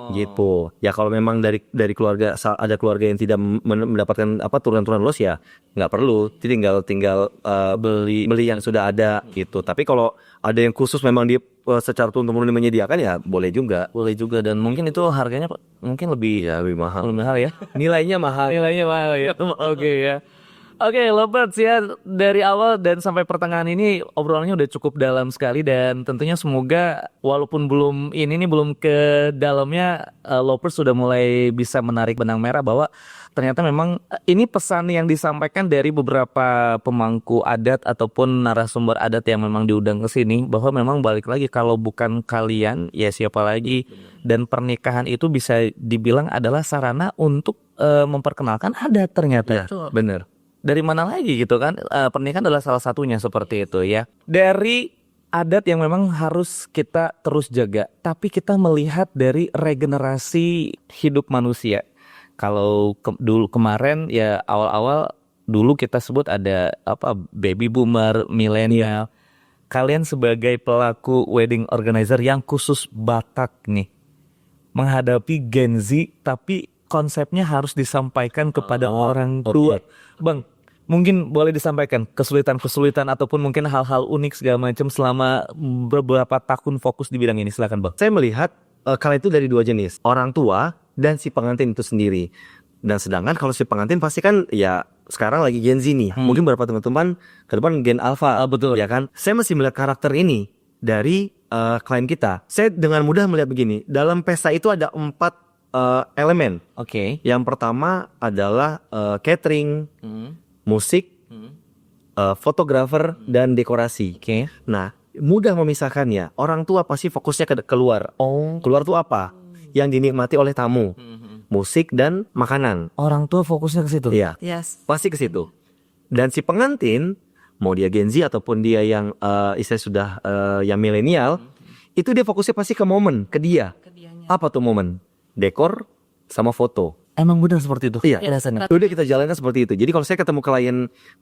Gitu. Ya kalau memang dari keluarga ada keluarga yang tidak mendapatkan turunan-turunan ulos ya nggak perlu, tinggal beli yang sudah ada gitu. Tapi kalau ada yang khusus memang dia secara turun-temurun menyediakan ya boleh juga Dan mungkin itu harganya mungkin lebih mahal. Lebih mahal ya. Nilainya mahal Ya. Ya. Oke, Lovebirds ya, dari awal dan sampai pertengahan ini obrolannya udah cukup dalam sekali, dan tentunya semoga walaupun belum ke dalamnya, Lovebirds sudah mulai bisa menarik benang merah bahwa ternyata memang ini pesan yang disampaikan dari beberapa pemangku adat ataupun narasumber adat yang memang diundang ke sini, bahwa memang balik lagi kalau bukan kalian ya siapa lagi. Dan pernikahan itu bisa dibilang adalah sarana untuk memperkenalkan adat ternyata. Bener. Dari mana lagi gitu kan, pernikahan adalah salah satunya seperti itu ya. Dari adat yang memang harus kita terus jaga, tapi kita melihat dari regenerasi hidup manusia. Kalau dulu kemarin ya awal-awal dulu kita sebut ada baby boomer, milenial. Kalian sebagai pelaku wedding organizer yang khusus Batak nih, menghadapi Gen Z tapi konsepnya harus disampaikan kepada orang tua. Bang, mungkin boleh disampaikan kesulitan-kesulitan ataupun mungkin hal-hal unik segala macam selama beberapa tahun fokus di bidang ini. Silakan Bang. Saya melihat kalian itu dari dua jenis, orang tua dan si pengantin itu sendiri. Dan sedangkan kalau si pengantin pasti kan ya sekarang lagi Gen Z nih. Mungkin beberapa teman-teman ke depan Gen Alpha. Betul. Ya kan? Saya masih melihat karakter ini dari klien kita. Saya dengan mudah melihat begini, dalam pesta itu ada 4 elemen. Yang pertama adalah catering, musik, fotografer, dan dekorasi. Nah, mudah memisahkannya. Orang tua pasti fokusnya ke keluar. Keluar tuh apa? Yang dinikmati oleh tamu. musik dan makanan. Orang tua fokusnya ke situ. Iya, Yes. pasti ke situ. Dan si pengantin, mau dia Gen Z ataupun dia yang istilahnya sudah yang milenial, itu dia fokusnya pasti ke momen, ke dia. Apa tuh momen? Dekor sama foto. Emang benar seperti itu. Iya. Rasanya. Udah kita jalankan seperti itu. Jadi kalau saya ketemu klien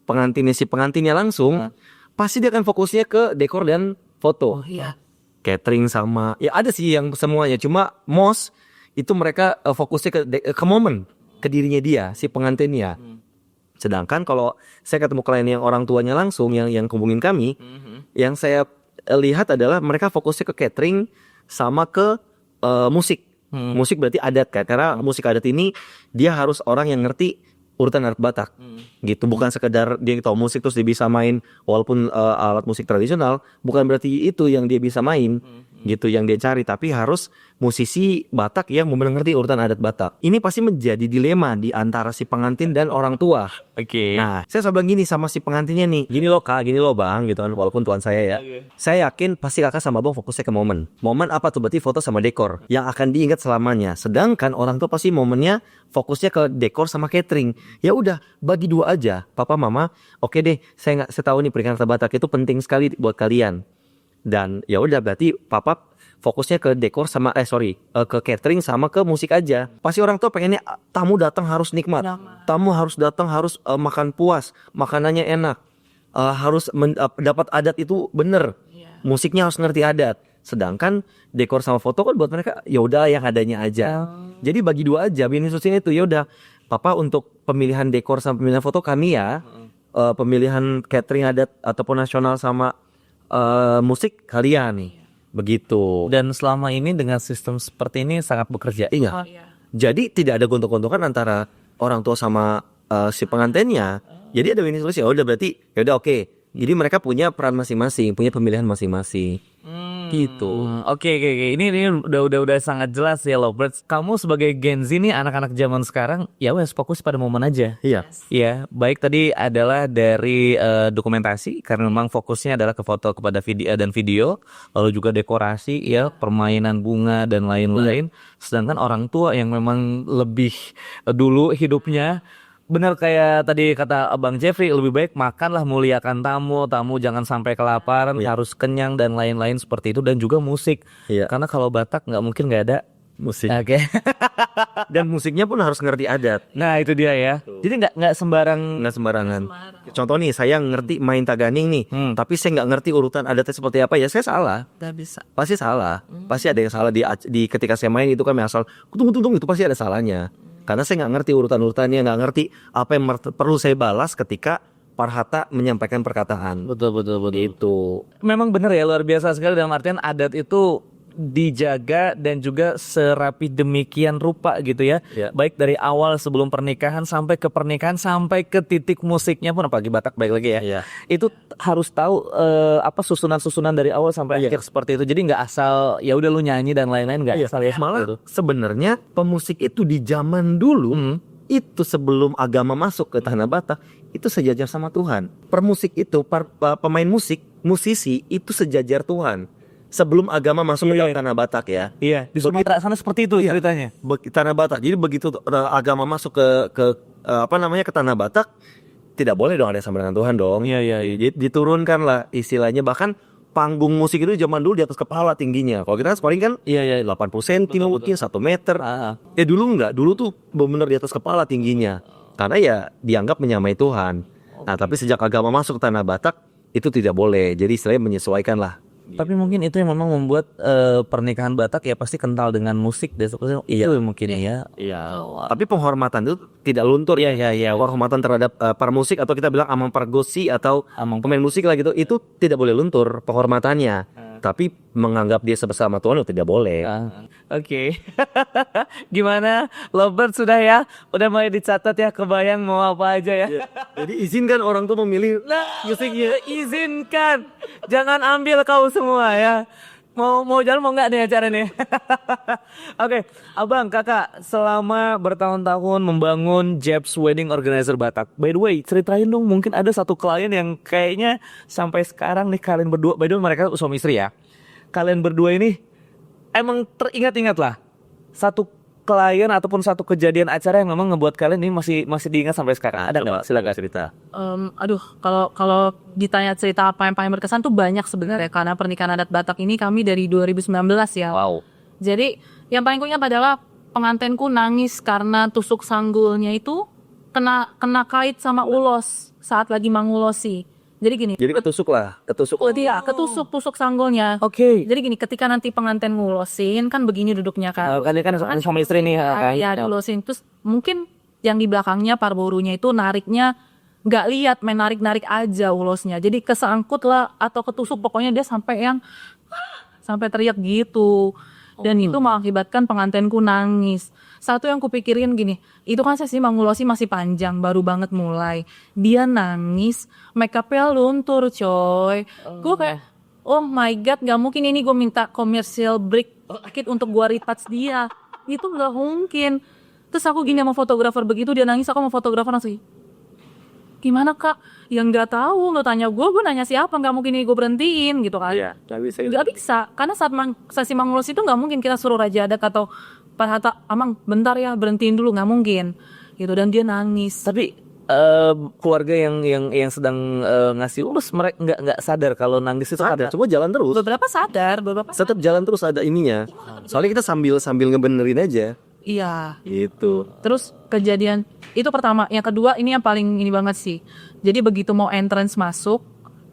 pengantinnya si pengantinnya langsung, pasti dia akan fokusnya ke dekor dan foto. Iya. Catering sama, ya ada sih yang semuanya. Cuma most itu mereka fokusnya ke momen, ke dirinya dia, si pengantinnya. Sedangkan kalau saya ketemu klien yang orang tuanya langsung, yang hubungin kami, yang saya lihat adalah mereka fokusnya ke catering sama ke musik. Musik berarti adat kan, karena musik adat ini dia harus orang yang ngerti urutan adat Batak, gitu. Bukan sekedar dia tahu musik terus dia bisa main walaupun alat musik tradisional, bukan berarti itu yang dia bisa main, gitu yang dia cari, tapi harus musisi Batak yang mengerti urutan adat Batak. Ini pasti menjadi dilema di antara si pengantin dan orang tua. Oke. Nah, saya selalu bilang gini sama si pengantinnya nih, gini loh kak, gini loh bang, gitu kan, walaupun tuan saya ya. Saya yakin pasti kakak sama bang fokusnya ke momen. Momen apa tuh? Berarti foto sama dekor yang akan diingat selamanya. Sedangkan orang tua pasti momennya fokusnya ke dekor sama catering. Ya udah, bagi dua aja, papa mama. Oke deh, saya tahu nih pernikahan Batak itu penting sekali buat kalian. Dan ya udah, berarti papa fokusnya ke dekor sama ke catering sama ke musik aja. Pasti orang tua pengennya tamu datang harus nikmat. Tamu harus datang harus makan puas, makanannya enak. Harus dapat adat itu bener. Musiknya harus ngerti adat. Sedangkan dekor sama foto kan buat mereka ya udah yang adanya aja. Jadi bagi dua aja, bikin susahnya itu ya udah. Papa untuk pemilihan dekor sama pemilihan foto kami ya. Pemilihan catering adat ataupun nasional sama musik kalian nih. Begitu. Dan selama ini dengan sistem seperti ini sangat bekerja. Iya. Jadi tidak ada gontok-gontokan antara orang tua sama si pengantinnya. Jadi ada winning solution. Ya udah berarti ya udah oke. Jadi mereka punya peran masing-masing, punya pemilihan masing-masing. Gitu. Oke. Ini udah sangat jelas ya Lovebirds. Kamu sebagai Gen Z nih, anak-anak zaman sekarang ya wes fokus pada momen aja. Iya. Ya, baik tadi adalah dari dokumentasi karena memang fokusnya adalah ke foto kepada video dan video, lalu juga dekorasi ya, permainan bunga dan lain-lain. Sedangkan orang tua yang memang lebih dulu hidupnya benar kayak tadi kata Abang Jeffrey, lebih baik makanlah, muliakan tamu jangan sampai kelaparan, harus kenyang dan lain-lain seperti itu, dan juga musik. Iya. Karena kalau Batak nggak mungkin nggak ada Musik. Oke. Dan musiknya pun harus ngerti adat. Nah itu dia ya. Jadi nggak Sembarangan. Contoh nih, saya ngerti main Taganing nih, tapi saya nggak ngerti urutan adatnya seperti apa, ya saya salah. Udah bisa. Pasti salah. Pasti ada yang salah di ketika saya main itu kan asal kutung itu pasti ada salahnya. Karena saya nggak ngerti urutan-urutannya, nggak ngerti apa yang perlu saya balas ketika Parhata menyampaikan perkataan. Betul. Itu. Memang benar ya, luar biasa sekali dalam artian adat itu dijaga dan juga serapi demikian rupa gitu ya. Ya. Baik dari awal sebelum pernikahan sampai ke pernikahan sampai ke titik musiknya pun, apalagi Batak baik lagi ya. Iya. Itu harus tahu apa susunan-susunan dari awal sampai akhir seperti itu. Jadi nggak asal ya udah lu nyanyi dan lain-lain, nggak asal ya. Malah gitu. sebenarnya pemusik itu di zaman dulu itu sebelum agama masuk ke tanah Batak itu sejajar sama Tuhan. Permusik itu pemain musik, musisi itu sejajar Tuhan. Sebelum agama masuk ke tanah Batak ya. Iya, di Sumatera sana seperti itu ceritanya. Tanah Batak. Jadi begitu agama masuk ke ke tanah Batak, tidak boleh dong ada yang sama dengan Tuhan dong. Iya. Jadi diturunkan lah istilahnya, bahkan panggung musik itu zaman dulu di atas kepala tingginya. Kalau kita paling kan 80 cm mungkin 1 meter. Ya dulu enggak, dulu tuh benar di atas kepala tingginya. Karena ya dianggap menyamai Tuhan. Nah, tapi sejak agama masuk ke tanah Batak itu tidak boleh. Jadi istilahnya menyesuaikan lah. Tapi mungkin itu yang memang membuat pernikahan Batak ya pasti kental dengan musik dan seperti itu. Iya mungkin ya. Iya. Tapi penghormatan itu tidak luntur. Iya. Penghormatan terhadap para musik atau kita bilang amang pargosi atau pemain musik lah gitu, itu tidak boleh luntur penghormatannya. Tapi menganggap dia sebesar Tuhan itu tidak boleh. Oke. Gimana? Lovebird sudah ya? Udah mulai dicatat ya, kebayang mau apa aja ya? Jadi izinkan orang tuh memilih Musiknya izinkan. Jangan ambil kau semua ya. Mau jalan mau nggak nih acara nih? Oke, Abang, Kakak selama bertahun-tahun membangun Jeb's Wedding Organizer Batak. By the way, ceritain dong, mungkin ada satu klien yang kayaknya sampai sekarang nih kalian berdua, by the way mereka suami istri ya. Kalian berdua ini emang teringat-ingat lah. Satu klien ataupun satu kejadian acara yang memang ngebuat kalian ini masih diingat sampai sekarang? Ada nggak? Silakan cerita. Aduh, kalau ditanya cerita apa yang paling berkesan tuh banyak sebenarnya, karena pernikahan adat Batak ini kami dari 2019 ya. Wow. Jadi yang paling kuingat adalah pengantenku nangis karena tusuk sanggulnya itu kena kait sama ulos saat lagi mangulosi. Jadi gini. Jadi ketusuk. Iya, ketusuk sanggulnya. Oke. Jadi gini, ketika nanti pengantin ngulosin kan begini duduknya kan. Kan suami istri nih kan. Ya, ngulosin terus mungkin yang di belakangnya parborunya itu nariknya nggak lihat, main narik aja ulosnya. Jadi kesangkut lah atau ketusuk, pokoknya dia sampai teriak gitu. Dan itu mengakibatkan pengantenku nangis. Satu yang kupikirin gini, itu kan sesi mangulosi masih panjang, baru banget mulai. Dia nangis, make up-nya luntur coy. Gue kayak, oh my god, gak mungkin ini gue minta commercial break kit untuk gue retouch dia. Itu gak mungkin. Terus aku gini sama fotografer, begitu dia nangis, aku sama fotografer langsung, gimana kak? Yang nggak tahu, nggak tanya gue nanya siapa, nggak mungkin ini gue berhentiin gitu kan? Iya, nggak bisa, karena saat sesi mangulos itu nggak mungkin kita suruh raja adat atau Pak Hatta, amang bentar ya berhentiin dulu, nggak mungkin, gitu. Dan dia nangis. Tapi keluarga yang sedang ngasih ulus mereka nggak sadar kalau nangis itu ada, ada. cuma jalan terus. Beberapa sadar. Tetap jalan terus, ada ininya. Soalnya kita sambil ngebenerin aja. Iya. Gitu. Terus kejadian itu pertama, yang kedua ini yang paling ini banget sih. Jadi begitu mau entrance masuk,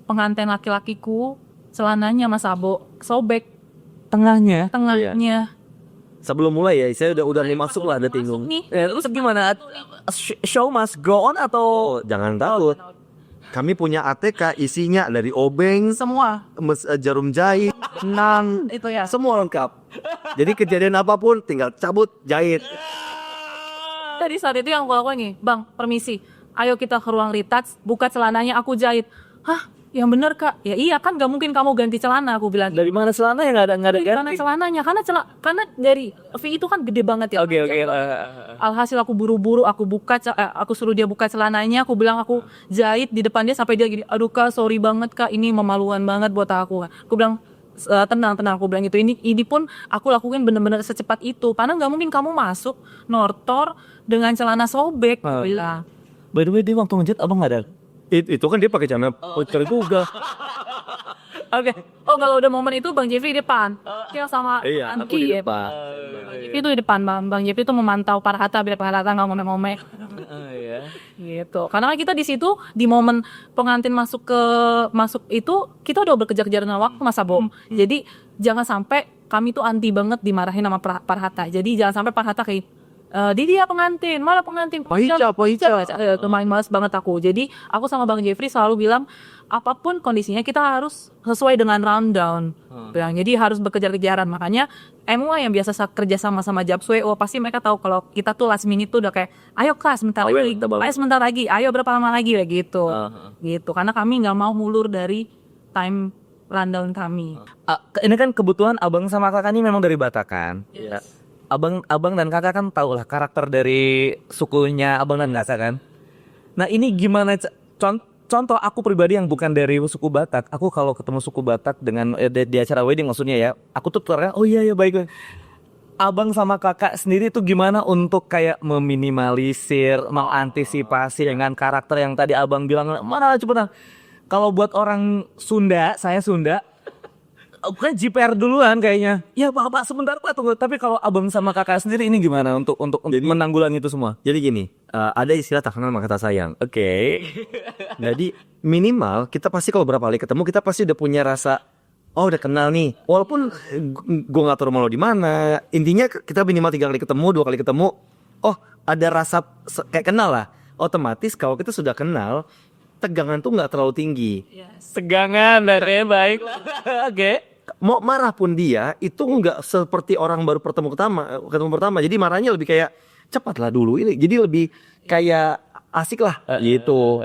pengantin laki-lakiku celananya Mas Abo sobek Tengahnya. Sebelum mulai ya, saya udah masuk lah, ada tinggung. Nih, Terus gimana? Show must go on atau Jangan takut. Kami punya ATK, isinya dari obeng, semua jarum jahit, nang, itu ya. semua lengkap. Jadi kejadian apapun tinggal cabut, jahit. Tadi saat itu yang gue lakukan nih, bang, permisi, ayo kita ke ruang retouch, buka celananya, aku jahit. Hah, yang bener kak? Ya iya kan, gak mungkin kamu ganti celana, aku bilang. dari mana celana yang nggak ada Karena ganti? celananya, karena dari V itu kan gede banget ya. Oke. Alhasil aku buru-buru, aku suruh dia buka celananya, aku bilang aku jahit di depan dia sampai dia gini, aduh kak, sorry banget kak, ini memaluan banget buat aku. Aku bilang, tenang, aku bilang itu. Ini pun aku lakukan bener-bener secepat itu, karena nggak mungkin kamu masuk nortor dengan celana sobek. Aku bilang. By the way, dia waktu ngejat abang nggak ada? Itu kan dia pakai celana voucher juga. Oke. Oh, kalau udah momen itu Bang Jeffrey di depan. Dia sama Iya, aku Anki. di depan. Bang Jeffrey itu di depan, Bang Jeffrey itu memantau Pak Hatta biar Pak Hatta nggak ngomel-ngomel. Iya. Gitu. Karena kita di situ di momen pengantin masuk itu kita udah berkejar-kejar dengan waktu Mas Abo. Jadi jangan sampai kami tuh anti banget dimarahin sama Pak Hatta. Jadi jangan sampai Pak Hatta kayak di dia pengantin, malah pengantin. Pahica. Main males banget aku. Jadi aku sama Bang Jeffrey selalu bilang apapun kondisinya kita harus sesuai dengan rundown. Jadi harus berkejar-kejaran. Makanya MUA yang biasa kerja sama Japsweo pasti mereka tahu kalau kita tuh last minute tuh udah kayak ayo kelas sebentar lagi, ayo berapa lama lagi kayak gitu. Gitu. Karena kami nggak mau mulur dari time rundown kami. Ini kan kebutuhan abang sama kakak ini memang dari Batak kan? Iya. Abang dan kakak kan tahu lah karakter dari sukunya abang dan kakak kan. Nah ini gimana contoh aku pribadi yang bukan dari suku Batak, aku kalau ketemu suku Batak dengan di acara wedding maksudnya ya, aku tuh terang, oh iya baik. Abang sama kakak sendiri tuh gimana untuk kayak meminimalisir, mengantisipasi dengan karakter yang tadi abang bilang mana cepetan. Kalau buat orang Sunda, saya Sunda. Bukan JPR duluan kayaknya. Ya Pak sebentar Pak tunggu. Tapi kalau abang sama kakak sendiri ini gimana untuk menanggulangi itu semua? Jadi gini, ada istilah tak kenal maka tak sayang. Oke. Jadi minimal kita pasti kalau berapa kali ketemu kita pasti udah punya rasa oh udah kenal nih. Walaupun gue nggak tahu rumah lo di mana. Intinya kita minimal 3 kali ketemu, 2 kali ketemu. Oh ada rasa kayak kenal lah. Otomatis kalau kita sudah kenal, tegangan tuh nggak terlalu tinggi. Tegangan dari baik. Oke. Mau marah pun dia itu nggak seperti orang baru ketemu pertama. Jadi marahnya lebih kayak cepatlah dulu ini. Jadi lebih kayak asik lah gitu.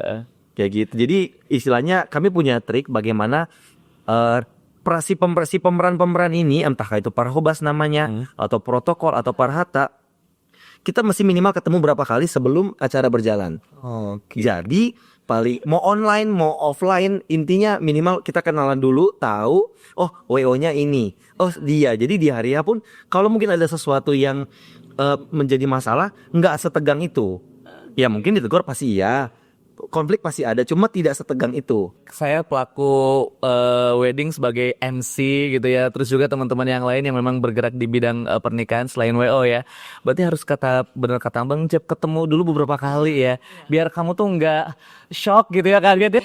Kayak gitu. Jadi istilahnya kami punya trik bagaimana si pemeran ini entah itu parhobas namanya atau protokol atau parhata, kita mesti minimal ketemu berapa kali sebelum acara berjalan. Jadi paling mau online mau offline intinya minimal kita kenalan dulu, tahu WO-nya ini, oh dia. Jadi di hari pun kalau mungkin ada sesuatu yang menjadi masalah nggak setegang itu. Ya mungkin ditegur pasti iya, konflik pasti ada, cuma tidak setegang itu. Saya pelaku wedding sebagai MC gitu ya. Terus juga teman-teman yang lain yang memang bergerak di bidang pernikahan selain WO ya. Berarti harus benar kata Bang Jeb, ketemu dulu beberapa kali ya. Biar kamu tuh nggak shock gitu ya, kaget ya.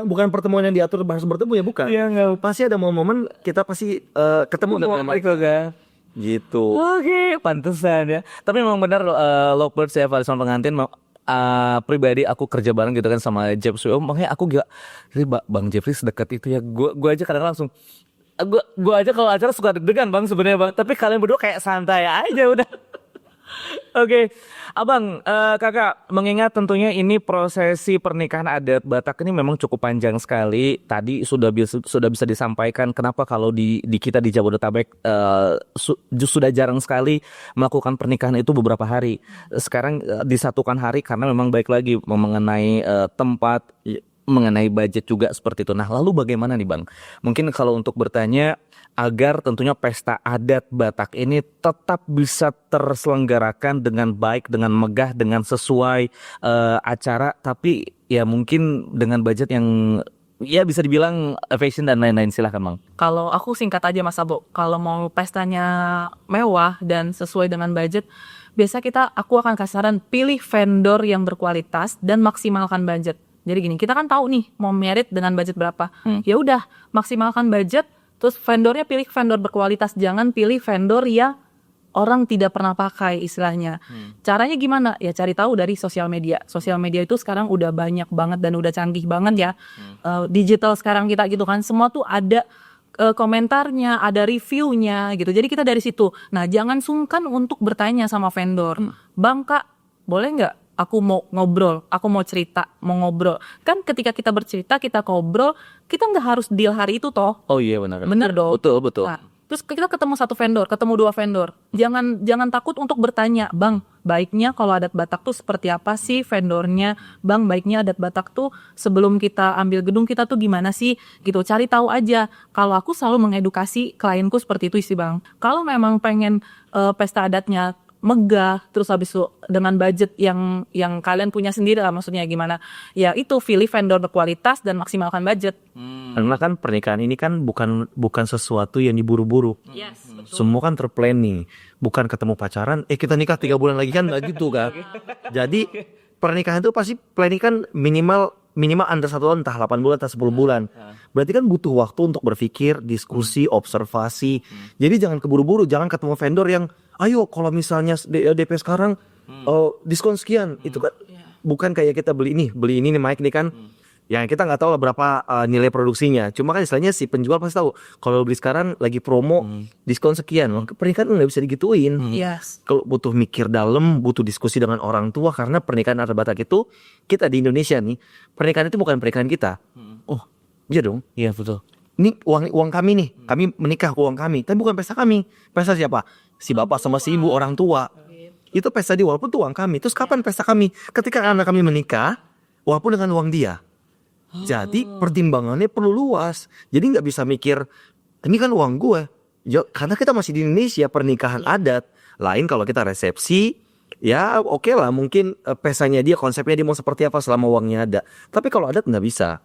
Bukan pertemuan yang diatur bahas bertemu ya, bukan. Iya, nggak. Pasti ada momen-momen kita pasti ketemu dengan Itu kan. gitu. Oke, pantesan ya. Tapi memang benar lovebirds ya, Valison pengantin. Pribadi aku kerja bareng gitu kan sama Jeff Suyo, makanya aku gak, Bang Jeffrey sedekat itu ya. Gue aja kadang langsung, gue aja kalau acara suka deg-degan Bang sebenarnya Bang. Tapi kalian berdua kayak santai aja udah. Oke, Abang, Kakak, mengingat tentunya ini prosesi pernikahan adat Batak ini memang cukup panjang sekali. Tadi sudah bisa disampaikan kenapa kalau di kita di Jabodetabek sudah jarang sekali melakukan pernikahan itu beberapa hari. Sekarang disatukan hari karena memang baik lagi mengenai tempat, mengenai budget juga seperti itu. Nah, lalu bagaimana nih Bang? Mungkin kalau untuk bertanya agar tentunya pesta adat Batak ini tetap bisa terselenggarakan dengan baik, dengan megah, dengan sesuai acara, tapi ya mungkin dengan budget yang ya bisa dibilang fashion dan lain-lain. Silahkan Bang. Kalau aku singkat aja Mas Abo, kalau mau pestanya mewah dan sesuai dengan budget, biasa aku akan kasih saran pilih vendor yang berkualitas dan maksimalkan budget. Jadi gini, kita kan tahu nih mau merit dengan budget berapa. Ya udah, maksimalkan budget. Terus vendornya pilih vendor berkualitas, jangan pilih vendor yang orang tidak pernah pakai istilahnya. Caranya gimana? Ya cari tahu dari sosial media. Sosial media itu sekarang udah banyak banget dan udah canggih banget ya. Digital sekarang kita gitu kan, semua tuh ada komentarnya, ada reviewnya gitu. Jadi kita dari situ. Nah jangan sungkan untuk bertanya sama vendor. Bang Kak, boleh nggak? Aku mau ngobrol, aku mau cerita, mau ngobrol. Kan ketika kita bercerita, kita ngobrol, kita nggak harus deal hari itu toh. Oh iya benar. Bener dong. Betul. Nah, terus kita ketemu satu vendor, ketemu dua vendor. Jangan takut untuk bertanya, Bang, baiknya kalau adat Batak tuh seperti apa sih vendornya? Bang, baiknya adat Batak tuh sebelum kita ambil gedung kita tuh gimana sih? Gitu, cari tahu aja. Kalau aku selalu mengedukasi klienku seperti itu sih, Bang. Kalau memang pengen pesta adatnya megah, terus habis itu dengan budget yang kalian punya sendiri lah, maksudnya gimana, ya itu pilih vendor berkualitas dan maksimalkan budget. Karena kan pernikahan ini kan bukan sesuatu yang diburu-buru. Yes, betul. Semua kan terplanning, bukan ketemu pacaran kita nikah 3 bulan lagi kan, nggak gitu kan. Jadi pernikahan itu pasti planning kan minimal under 1 tahun, entah 8 bulan entah 10 bulan. Berarti kan butuh waktu untuk berpikir, diskusi, observasi. Jadi jangan keburu-buru, jangan ketemu vendor yang ayo kalau misalnya DP sekarang diskon sekian. Itu kan bukan kayak kita beli ini nih mic nih kan. Yang kita nggak tahu lah berapa nilai produksinya. Cuma kan istilahnya si penjual pasti tahu kalau beli sekarang lagi promo diskon sekian. Pernikahan nggak bisa digituin. Yes. Kalau butuh mikir dalam, butuh diskusi dengan orang tua, karena pernikahan adat Batak itu kita di Indonesia nih, pernikahan itu bukan pernikahan kita. Oh iya dong. Iya betul. Ini uang kami nih, kami menikah uang kami, tapi bukan pesta kami. Pesta siapa? Si bapak sama si ibu, orang tua. Itu pesta dia, walaupun itu uang kami. Terus kapan pesta kami? Ketika anak kami menikah, walaupun dengan uang dia. Jadi pertimbangannya perlu luas. Jadi nggak bisa mikir ini kan uang gue. Karena kita masih di Indonesia, pernikahan adat. Lain kalau kita resepsi, ya oke lah, mungkin pestanya dia, konsepnya dia mau seperti apa selama uangnya ada. Tapi kalau adat nggak bisa.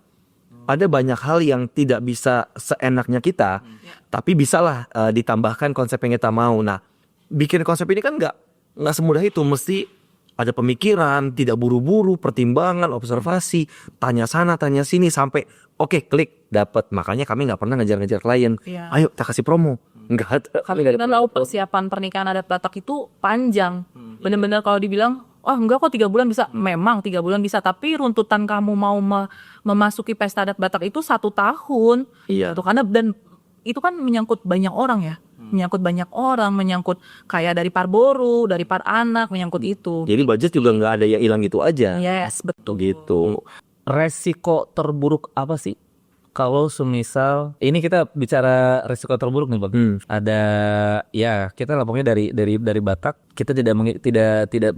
Ada banyak hal yang tidak bisa seenaknya kita, tapi bisalah ditambahkan konsep yang kita mau. Nah, bikin konsep ini kan nggak semudah itu. Mesti ada pemikiran, tidak buru-buru, pertimbangan, observasi, tanya sana, tanya sini sampai oke, klik, dapat. Makanya kami nggak pernah ngejar-ngejar klien. Ayo, kita kasih promo. Nggak ada. Kami tahu persiapan pernikahan adat Batak itu panjang. Bener-bener kalau dibilang, oh enggak kok 3 bulan bisa. Memang 3 bulan bisa, tapi runtutan kamu mau memasuki pesta adat Batak itu 1 tahun. Iya. Itu karena dan itu kan menyangkut banyak orang ya. Menyangkut kayak dari parboru, dari par anak, menyangkut itu. Jadi budget juga nggak ada yang hilang gitu aja. Yes, betul. Gitu. Resiko terburuk apa sih Kalau semisal ini kita bicara risiko terburuk nih Bang. Ada ya kita lapangnya dari Batak, kita tidak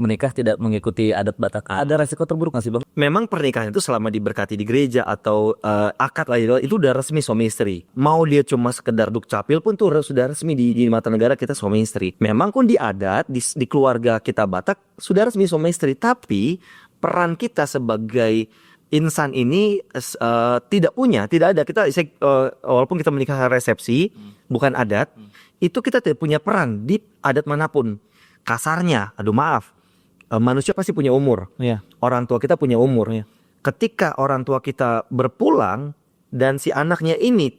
menikah, tidak mengikuti adat Batak. Ada risiko terburuk nggak sih Bang? Memang pernikahan itu selama diberkati di gereja atau akad lah itu udah resmi suami istri. Mau dia cuma sekedar dukcapil pun tuh sudah resmi di mata negara kita suami istri. Memang pun di adat di keluarga kita Batak sudah resmi suami istri, tapi peran kita sebagai insan ini tidak ada kita walaupun kita menikah resepsi bukan adat, itu kita tidak punya peran di adat manapun. Kasarnya, aduh maaf, manusia pasti punya umur. Orang tua kita punya umur. Ketika orang tua kita berpulang dan si anaknya ini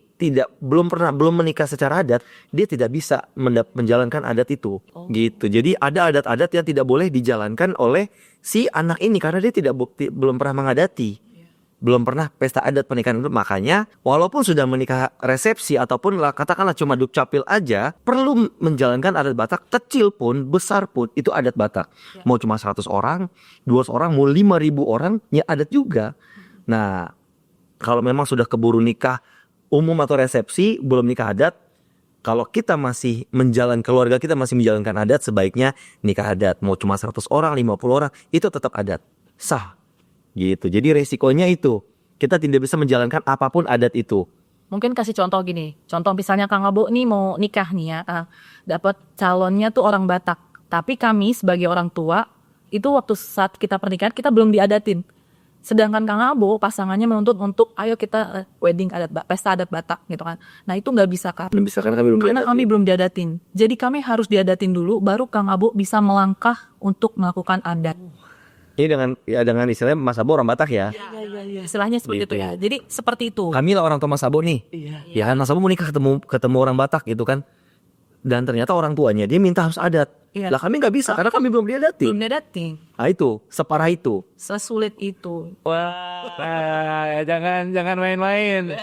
belum menikah secara adat, dia tidak bisa menjalankan adat itu. Gitu. Jadi ada adat-adat yang tidak boleh dijalankan oleh si anak ini karena dia belum pernah mengadati. Belum pernah pesta adat pernikahan itu. Makanya walaupun sudah menikah resepsi ataupun katakanlah cuma dukcapil aja, perlu menjalankan adat Batak. Kecil pun besar pun itu adat Batak. Mau cuma 100 orang, 200 orang, mau 5.000 orang, ya adat juga. Nah, kalau memang sudah keburu nikah umum atau resepsi, belum nikah adat, kalau kita masih keluarga kita masih menjalankan adat, sebaiknya nikah adat. Mau cuma 100 orang, 50 orang, itu tetap adat. Sah. Gitu. Jadi resikonya itu. Kita tidak bisa menjalankan apapun adat itu. Mungkin kasih contoh gini. Contoh misalnya Kang Abo nih mau nikah nih ya. Dapat calonnya tuh orang Batak. Tapi kami sebagai orang tua, itu waktu saat kita pernikahan kita belum diadatin. Sedangkan Kang Abo pasangannya menuntut untuk ayo kita wedding pesta adat Batak gitu kan. Nah itu nggak bisa Kak. Belum bisa karena kami belum diadatin. Jadi kami harus diadatin dulu baru Kang Abo bisa melangkah untuk melakukan adat. Ini dengan istilahnya Mas Abo orang Batak ya. Iya. Istilahnya seperti itu ya. Jadi seperti itu. Kami lah orang tua Mas Abo nih. Ya kan Mas Abo menikah ketemu orang Batak gitu kan. Dan ternyata orang tuanya dia minta harus adat. Lah kami nggak bisa karena kami belum diadatin. Belum diadatin. Nah itu separah itu. Sesulit itu. Wah, jangan main-main.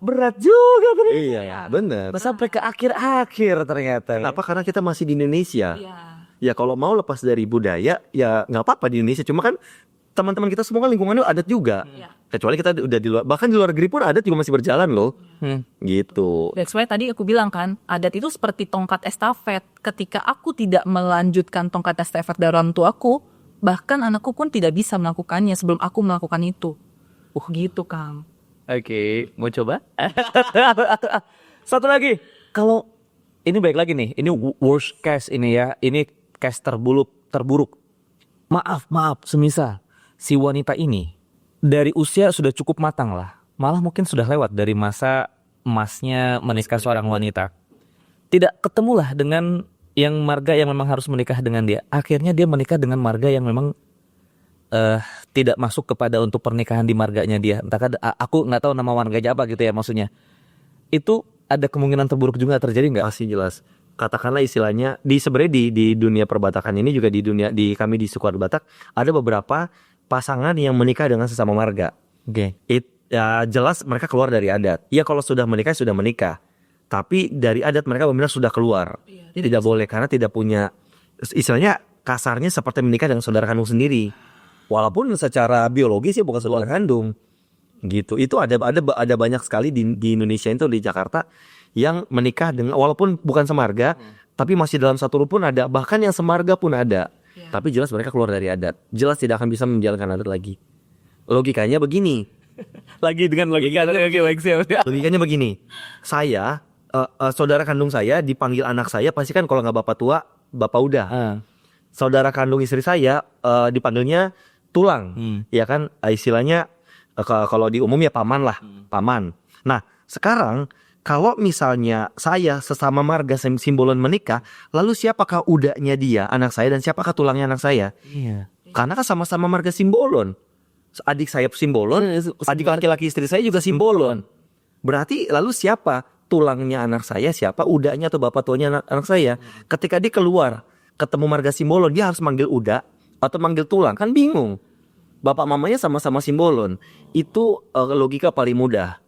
Berat juga ternyata. Iya ya bener. Sampai ke akhir-akhir ternyata. Kenapa? Karena kita masih di Indonesia. Iya. Ya kalau mau lepas dari budaya ya nggak apa-apa di Indonesia. Cuma kan teman-teman kita semua kan lingkungannya adat juga. Kecuali kita udah di luar, bahkan di luar negeri pun adat juga masih berjalan loh. Gitu. That's why tadi aku bilang kan, adat itu seperti tongkat estafet. Ketika aku tidak melanjutkan tongkat estafet dari orang tuaku, bahkan anakku pun tidak bisa melakukannya sebelum aku melakukan itu. Gitu Kang. Oke, mau coba? Satu lagi. Kalau ini baik lagi nih, ini worst case ini ya. Ini case terburuk. Maaf, semisal si wanita ini dari usia sudah cukup matang lah. Malah mungkin sudah lewat dari masa emasnya menikah seorang wanita. Tidak ketemulah dengan yang marga yang memang harus menikah dengan dia. Akhirnya dia menikah dengan marga yang memang tidak masuk kepada untuk pernikahan di marganya dia. Entah aku nggak tahu nama marganya apa gitu ya maksudnya. Itu ada kemungkinan terburuk juga terjadi nggak? Masih jelas. Katakanlah istilahnya sebenarnya di dunia perbatakan ini juga di kami di suku adat Batak ada beberapa pasangan yang menikah dengan sesama marga. Oke. Ya jelas mereka keluar dari adat. Ya kalau sudah menikah. Tapi dari adat mereka benar sudah keluar. Tidak boleh karena tidak punya istilahnya kasarnya seperti menikah dengan saudara kandung sendiri. Walaupun secara biologis ya bukan saudara kandung. Gitu. Itu ada banyak sekali di Indonesia itu di Jakarta yang menikah dengan walaupun bukan semarga tapi masih dalam satu rukun ada, bahkan yang semarga pun ada. Tapi jelas mereka keluar dari adat. Jelas tidak akan bisa menjalankan adat lagi. Logikanya begini. Logikanya begini. Saya saudara kandung saya dipanggil anak saya pasti kan kalau nggak bapak tua, bapak udah. Saudara kandung istri saya dipanggilnya tulang. Ya kan istilahnya kalau di umum ya paman lah, paman. Nah, sekarang kalau misalnya saya sesama marga simbolon menikah, lalu siapakah udahnya dia, anak saya, dan siapakah tulangnya anak saya? Iya. Karena kan sama-sama marga simbolon. Adik saya simbolon, adik laki-laki istri saya juga simbolon. Berarti lalu siapa tulangnya anak saya, siapa udahnya atau bapak tuanya anak saya? Ketika dia keluar, ketemu marga simbolon, dia harus manggil udah atau manggil tulang, kan bingung. Bapak mamanya sama-sama simbolon. Itu logika paling mudah.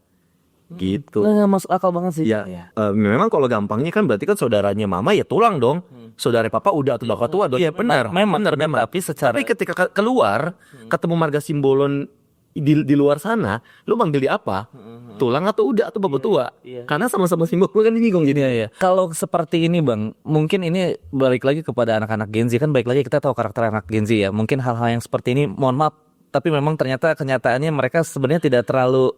Gitu. Nggak masuk akal banget sih. Ya, memang kalau gampangnya kan berarti kan saudaranya mama ya tulang dong. Saudara papa udah atau bapak tua dong. Iya benar. Memang. Tapi ketika keluar ketemu marga simbolon di luar sana, lu manggil dia apa? Tulang atau udah atau betua? Karena sama-sama simbol, gue kan bingung jadi. Iya, iya. Kalau seperti ini Bang, mungkin ini balik lagi kepada anak-anak Gen Z kan, balik lagi kita tahu karakter anak Gen Z ya. Mungkin hal-hal yang seperti ini, mohon maaf, tapi memang ternyata kenyataannya mereka sebenarnya tidak terlalu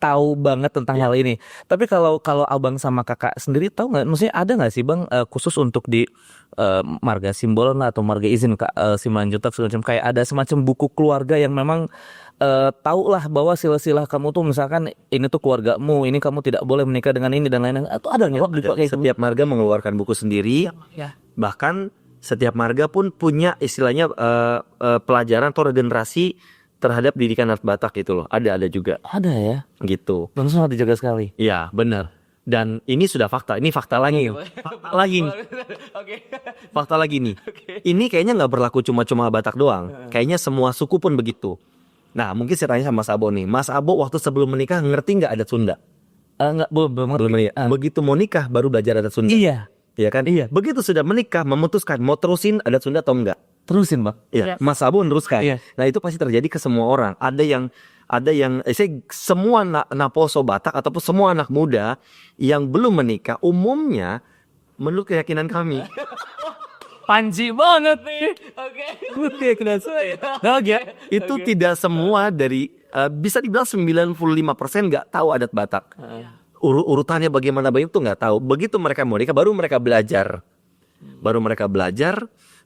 tahu banget tentang hal ini. Tapi kalau abang sama kakak sendiri tahu nggak? Maksudnya ada nggak sih Bang khusus untuk di marga simbol lah atau marga izin Simanjuntak segala macam, kayak ada semacam buku keluarga yang memang tahu lah bahwa sila-sila kamu tuh misalkan ini tuh keluargamu, ini kamu tidak boleh menikah dengan ini dan lain-lain. Atau ada nggak Bang? Kayak Setiap marga mengeluarkan buku sendiri. Ya. Bahkan setiap marga pun punya istilahnya pelajaran atau regenerasi terhadap didikan adat Batak gitu loh. Ada juga Ada ya. gitu. Dan sangat dijaga sekali. Iya, benar. Dan ini sudah fakta. Ini fakta lagi. Fakta lagi. Fakta lagi nih. Ini kayaknya nggak berlaku cuma Batak doang. Kayaknya semua suku pun begitu. Nah, mungkin saya tanya sama Mas Abo nih. Mas Abo waktu sebelum menikah ngerti nggak adat Sunda? Enggak, belum. Begitu mau nikah baru belajar adat Sunda. Iya. Iya kan? Iya. Begitu sudah menikah memutuskan mau terusin adat Sunda atau enggak? Terusin Bang. Iya, Mas Abu meneruskan. Iya. Nah, itu pasti terjadi ke semua orang. Ada yang semua Naposo Batak ataupun semua anak muda yang belum menikah umumnya menurut keyakinan kami. Panji banget nih. Oke. Keyakinan saya. Itu tidak semua dari bisa dibilang 95% nggak tahu adat Batak. Urutannya bagaimana itu nggak tahu. Begitu mereka mau nikah baru mereka belajar.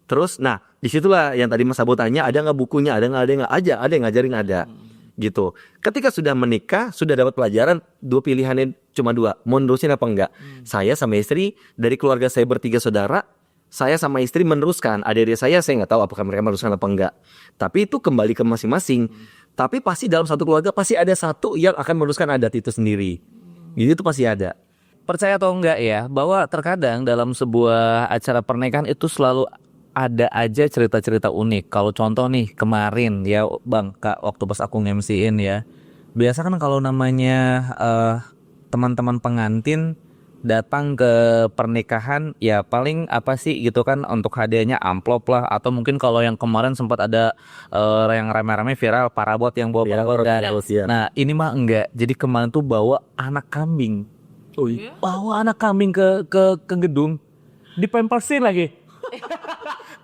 Terus, nah disitulah yang tadi Mas Abu tanya, ada nggak bukunya, ada yang ngajarin ada, gitu. Ketika sudah menikah, sudah dapat pelajaran, dua pilihannya cuma dua, mau nerusin apa enggak. Saya sama istri dari keluarga saya bertiga saudara, saya sama istri meneruskan. Adik-adik saya nggak tahu apakah mereka meneruskan apa enggak. Tapi itu kembali ke masing-masing. Tapi pasti dalam satu keluarga pasti ada satu yang akan meneruskan adat itu sendiri. Jadi itu pasti ada. Percaya atau enggak ya, bahwa terkadang dalam sebuah acara pernikahan itu selalu ada aja cerita-cerita unik. Kalau contoh nih kemarin ya Bang, Kak, waktu pas aku nge-MC-in ya. Biasa kan kalau namanya teman-teman pengantin datang ke pernikahan ya paling apa sih gitu kan, untuk hadiahnya amplop lah, atau mungkin kalau yang kemarin sempat ada yang rame-rame viral parabot yang bawa parabot. Nah, ini mah enggak. Jadi kemarin tuh bawa anak kambing. Bawa anak kambing ke gedung, dipempersin lagi.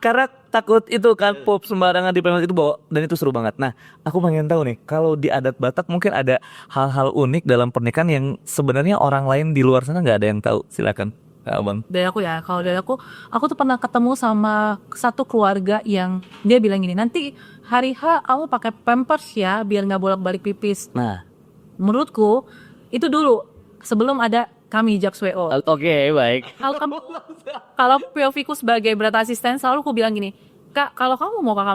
Karena takut itu kan pop sembarangan di itu bawa, dan itu seru banget. Nah, aku pengen tahu nih, kalau di adat Batak mungkin ada hal-hal unik dalam pernikahan yang sebenarnya orang lain di luar sana nggak ada yang tahu. Silakan, Abang. Dari aku ya, kalau dari aku tuh pernah ketemu sama satu keluarga yang dia bilang gini, nanti hari H kamu pakai pampers ya, biar nggak bolak-balik pipis. Nah, Menurutku itu dulu sebelum ada kami Jax WO. Oke, baik. Kalau POV-ku sebagai berat asisten selalu aku bilang gini, Kak, kalau kamu mau ke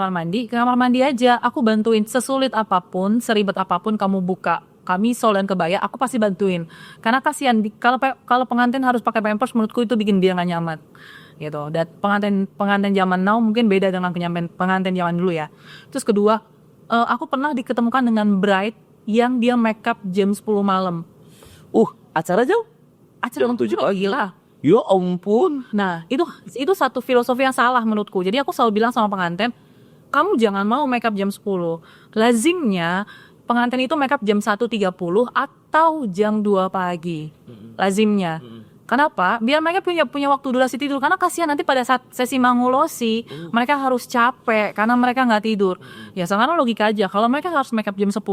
kamar mandi aja, aku bantuin sesulit apapun, seribet apapun kamu buka kamisol dan kebaya, aku pasti bantuin. Karena kasihan kalau pengantin harus pakai pampers, menurutku itu bikin dia nggak nyaman. Gitu. Dan pengantin zaman now mungkin beda dengan pengantin zaman dulu ya. Terus kedua, aku pernah diketemukan dengan bride yang dia makeup jam 10 malam. Acara jauh? Acara jam 7 gila. Ya ampun. Nah, itu satu filosofi yang salah menurutku. Jadi aku selalu bilang sama pengantin, kamu jangan mau makeup jam 10. Lazimnya pengantin itu makeup jam 1.30 atau jam 2 pagi. Lazimnya. Kenapa? Biar mereka punya waktu durasi tidur. Karena kasihan nanti pada saat sesi mangulosi, mereka harus capek karena mereka nggak tidur. Ya sekarang logika aja, kalau mereka harus makeup jam 10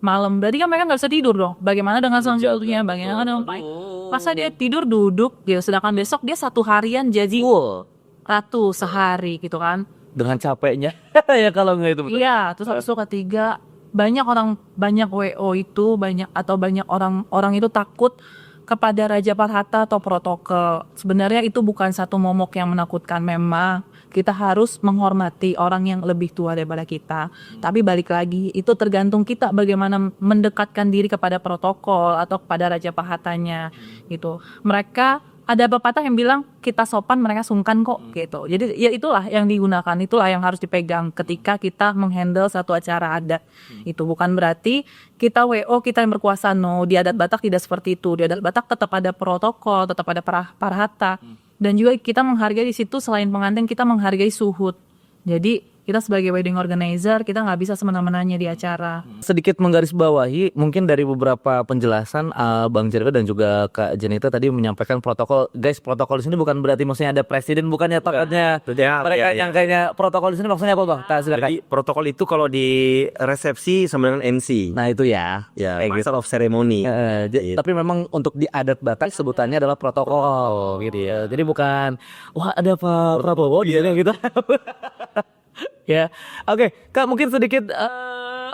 malam, berarti kan mereka nggak bisa tidur dong. Bagaimana dengan selanjutnya? Bagaimana dengan masa dia tidur duduk, dia sedangkan besok dia satu harian jadi ratu sehari gitu kan? Dengan capeknya ya kalau nggak itu. Iya, terus habis itu ketiga, banyak WO itu banyak orang itu takut kepada Raja Parhata atau protokol. Sebenarnya itu bukan satu momok yang menakutkan. Memang kita harus menghormati orang yang lebih tua daripada kita. Tapi balik lagi, itu tergantung kita bagaimana mendekatkan diri kepada protokol atau kepada Raja Parhatanya gitu. Mereka ada pepatah yang bilang kita sopan mereka sungkan kok gitu. Jadi ya itulah yang digunakan, itulah yang harus dipegang ketika kita menghandle satu acara adat. Itu bukan berarti kita WO kita yang berkuasa, no. Di adat Batak tidak seperti itu. Di adat Batak tetap ada protokol, tetap ada parhata. Dan juga kita menghargai di situ, selain pengantin kita menghargai suhud. Jadi Kita sebagai wedding organizer, kita nggak bisa semena-menanya di acara. Sedikit menggarisbawahi mungkin dari beberapa penjelasan Bang Jerry dan juga Kak Jenita tadi menyampaikan protokol. Guys, protokol di sini bukan berarti maksudnya ada presiden, bukannya takutnya mereka yang kayaknya protokol di sini maksudnya apa Bang? Silakan. Jadi protokol itu kalau di resepsi sama dengan MC. Nah itu ya. Ya, master of ceremony. Tapi memang untuk di adat Batak sebutannya adalah protokol gitu ya. Jadi bukan wah ada Pak Prabowo di sini gitu. Ya, oke Kak, mungkin sedikit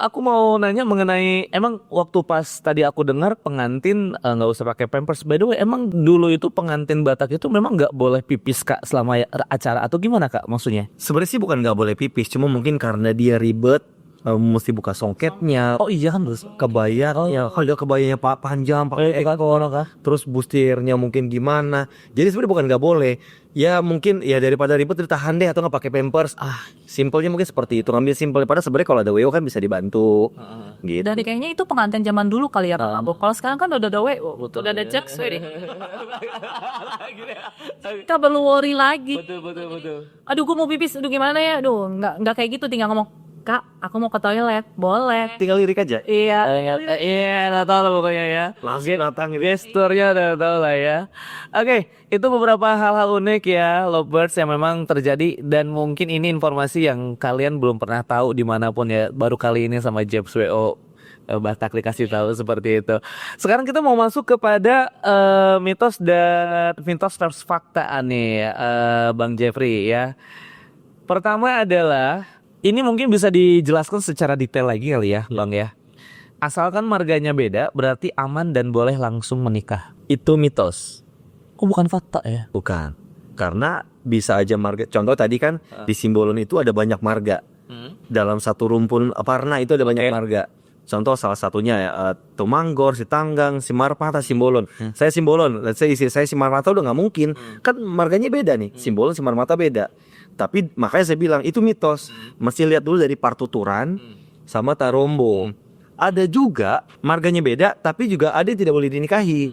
aku mau nanya mengenai emang waktu pas tadi aku dengar pengantin nggak usah pakai pampers. By the way, emang dulu itu pengantin Batak itu memang nggak boleh pipis Kak selama acara atau gimana Kak maksudnya? Sebenarnya sih bukan nggak boleh pipis, cuma mungkin karena dia ribet, mesti buka songketnya. Oh iya kan terus Kebaya, ya kalau dia kebayanya panjang, pakai ekor, terus bustirnya mungkin gimana. Jadi sebenarnya bukan nggak boleh. Ya mungkin ya daripada ribet ditahan deh atau nggak pakai pampers. Simpelnya mungkin seperti itu, ngambil simpel. Padahal sebenarnya kalau ada WO kan bisa dibantu. Gitu. Dan kayaknya itu pengantin zaman dulu kali ya Pak Prabowo. Kalau sekarang kan udah ada WO, udah ada Jax wedding. Kita perlu worry lagi. Betul. Aduh, gue mau pipis, aduh gimana ya? Aduh, nggak kayak gitu, tinggal ngomong, Kak, aku mau ke toilet, boleh. Tinggal lirik aja. Iya. Iya, udah tahu lah pokoknya ya. Langsung datang gitu. Gesturnya udah tahu lah ya. Oke, itu beberapa hal-hal unik ya, lovebirds yang memang terjadi dan mungkin ini informasi yang kalian belum pernah tahu dimanapun ya. Baru kali ini sama Jeps WO Batak dikasih tahu seperti itu. Sekarang kita mau masuk kepada mitos versus fakta nih, Bang Jeffrey ya. Pertama adalah ini mungkin bisa dijelaskan secara detail lagi kali ya, Bang ya. Asalkan marganya beda, berarti aman dan boleh langsung menikah. Itu mitos. Oh, bukan fakta ya? Bukan. Karena bisa aja marga. Contoh tadi kan di Simbolon itu ada banyak marga. Dalam satu rumpun Parna itu ada banyak marga. Contoh salah satunya ya Tumanggor, Sitanggang, Simarmata, Simbolon. Saya Simbolon, let's say istri saya Simarmata udah nggak mungkin. Kan marganya beda nih. Simbolon, Simarmata beda. Tapi makanya saya bilang itu mitos. Mesti lihat dulu dari partuturan sama tarombo. Ada juga marganya beda, tapi juga ada yang tidak boleh dinikahi.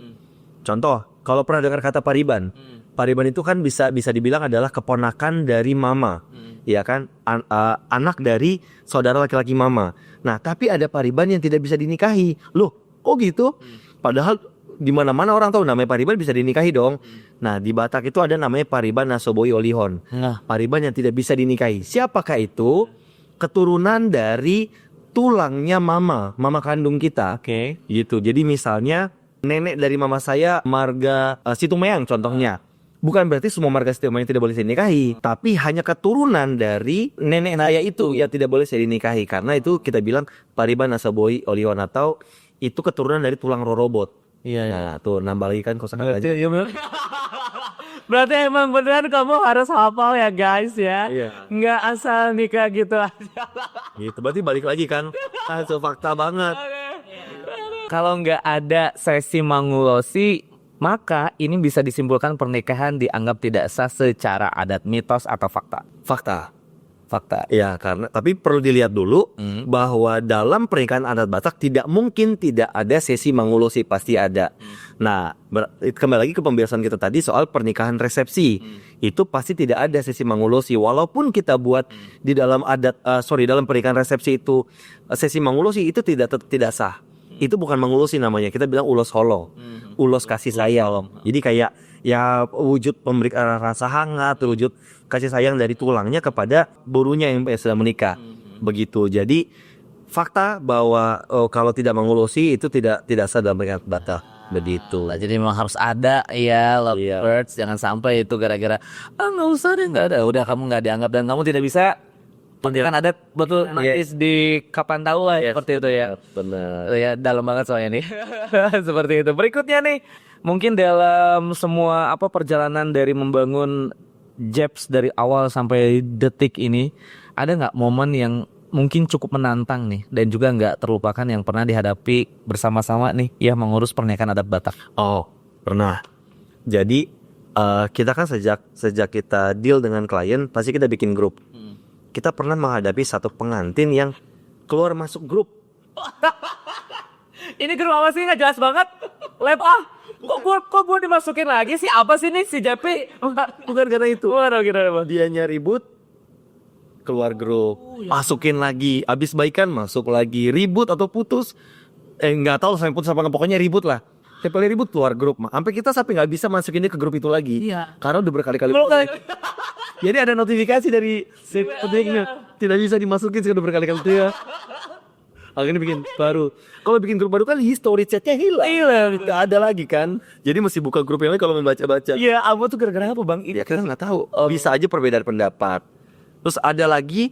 Contoh, kalau pernah dengar kata pariban. Pariban itu kan bisa dibilang adalah keponakan dari mama. Ya kan, anak dari saudara laki-laki mama. Nah, tapi ada pariban yang tidak bisa dinikahi. Loh, kok gitu? Padahal di mana-mana orang tahu namanya pariban bisa dinikahi dong. Nah, di Batak itu ada namanya pariban nasoboi olihon. Pariban yang tidak bisa dinikahi. Siapakah itu? Keturunan dari tulangnya mama kandung kita. Oke. Gitu. Jadi misalnya nenek dari mama saya marga Situmeang contohnya. Bukan berarti semua marga Situmeang tidak boleh saya nikahi, tapi hanya keturunan dari nenek saya itu yang tidak boleh saya dinikahi. Karena itu kita bilang pariban nasoboi olihon atau itu keturunan dari tulang rorobot. Iya. Nah, tuh nambah lagi kan kosakata aja. Berarti emang beneran kamu harus hafal ya guys ya. Iya. Nggak asal nikah gitu aja. Gitu, berarti balik lagi kan. Itu fakta banget. Kalau nggak ada sesi mangulosi, maka ini bisa disimpulkan pernikahan dianggap tidak sah secara adat, mitos atau fakta. Fakta. Fakta. Ya, karena tapi perlu dilihat dulu bahwa dalam pernikahan adat Batak tidak mungkin tidak ada sesi mangulosi, pasti ada. Nah, kembali lagi ke pembahasan kita tadi soal pernikahan resepsi. Itu pasti tidak ada sesi mangulosi walaupun kita buat di dalam dalam pernikahan resepsi itu sesi mangulosi itu tidak sah. Itu bukan mangulosi namanya, kita bilang ulos holo. Ulos kasih sayang. Jadi kayak ya wujud pemberian rasa hangat, wujud kasih sayang dari tulangnya kepada burunya yang sedang menikah. Begitu. Jadi fakta bahwa kalau tidak mangulosi itu tidak sah dalam pernikahan Batak. Begitu. Jadi memang harus ada ya lovebirds, jangan sampai itu gara-gara nggak usah deh, nggak ada, udah kamu nggak dianggap dan kamu tidak bisa. Kan adat betul nanti di kapan tahu lah seperti itu ya. Benar. Ya dalam banget soalnya nih. Seperti itu. Berikutnya nih, mungkin dalam semua perjalanan dari membangun Jeps dari awal sampai detik ini, ada nggak momen yang mungkin cukup menantang nih dan juga nggak terlupakan yang pernah dihadapi bersama-sama nih ya mengurus pernikahan adat Batak? Oh, pernah. Jadi kita kan sejak kita deal dengan klien pasti kita bikin grup. Kita pernah menghadapi satu pengantin yang keluar masuk grup. Ini grup apa sih, nggak jelas banget. Lab kok gue dimasukin lagi sih, apa sih nih si Japi? Bukan karena itu. Waduh, kira-kira. Dianya ribut, keluar grup, masukin lagi, abis baikan masuk lagi, ribut atau putus, nggak tahu sampai putus apa nggak, pokoknya ribut lah. Tiap kali ribut keluar grup, sampai kita nggak bisa masukin dia ke grup itu lagi, karena udah berkali-kali. Jadi ada notifikasi dari si pentingnya tidak bisa dimasukin, sudah berkali-kali dia. Akhirnya bikin baru. Kalau bikin grup baru kan history chatnya hilang, nggak ada lagi kan. Jadi mesti buka grup yang lain kalau membaca-baca. Iya, apa tuh gara-gara apa bang? Ya kita nggak tahu. Bisa aja perbedaan pendapat. Terus ada lagi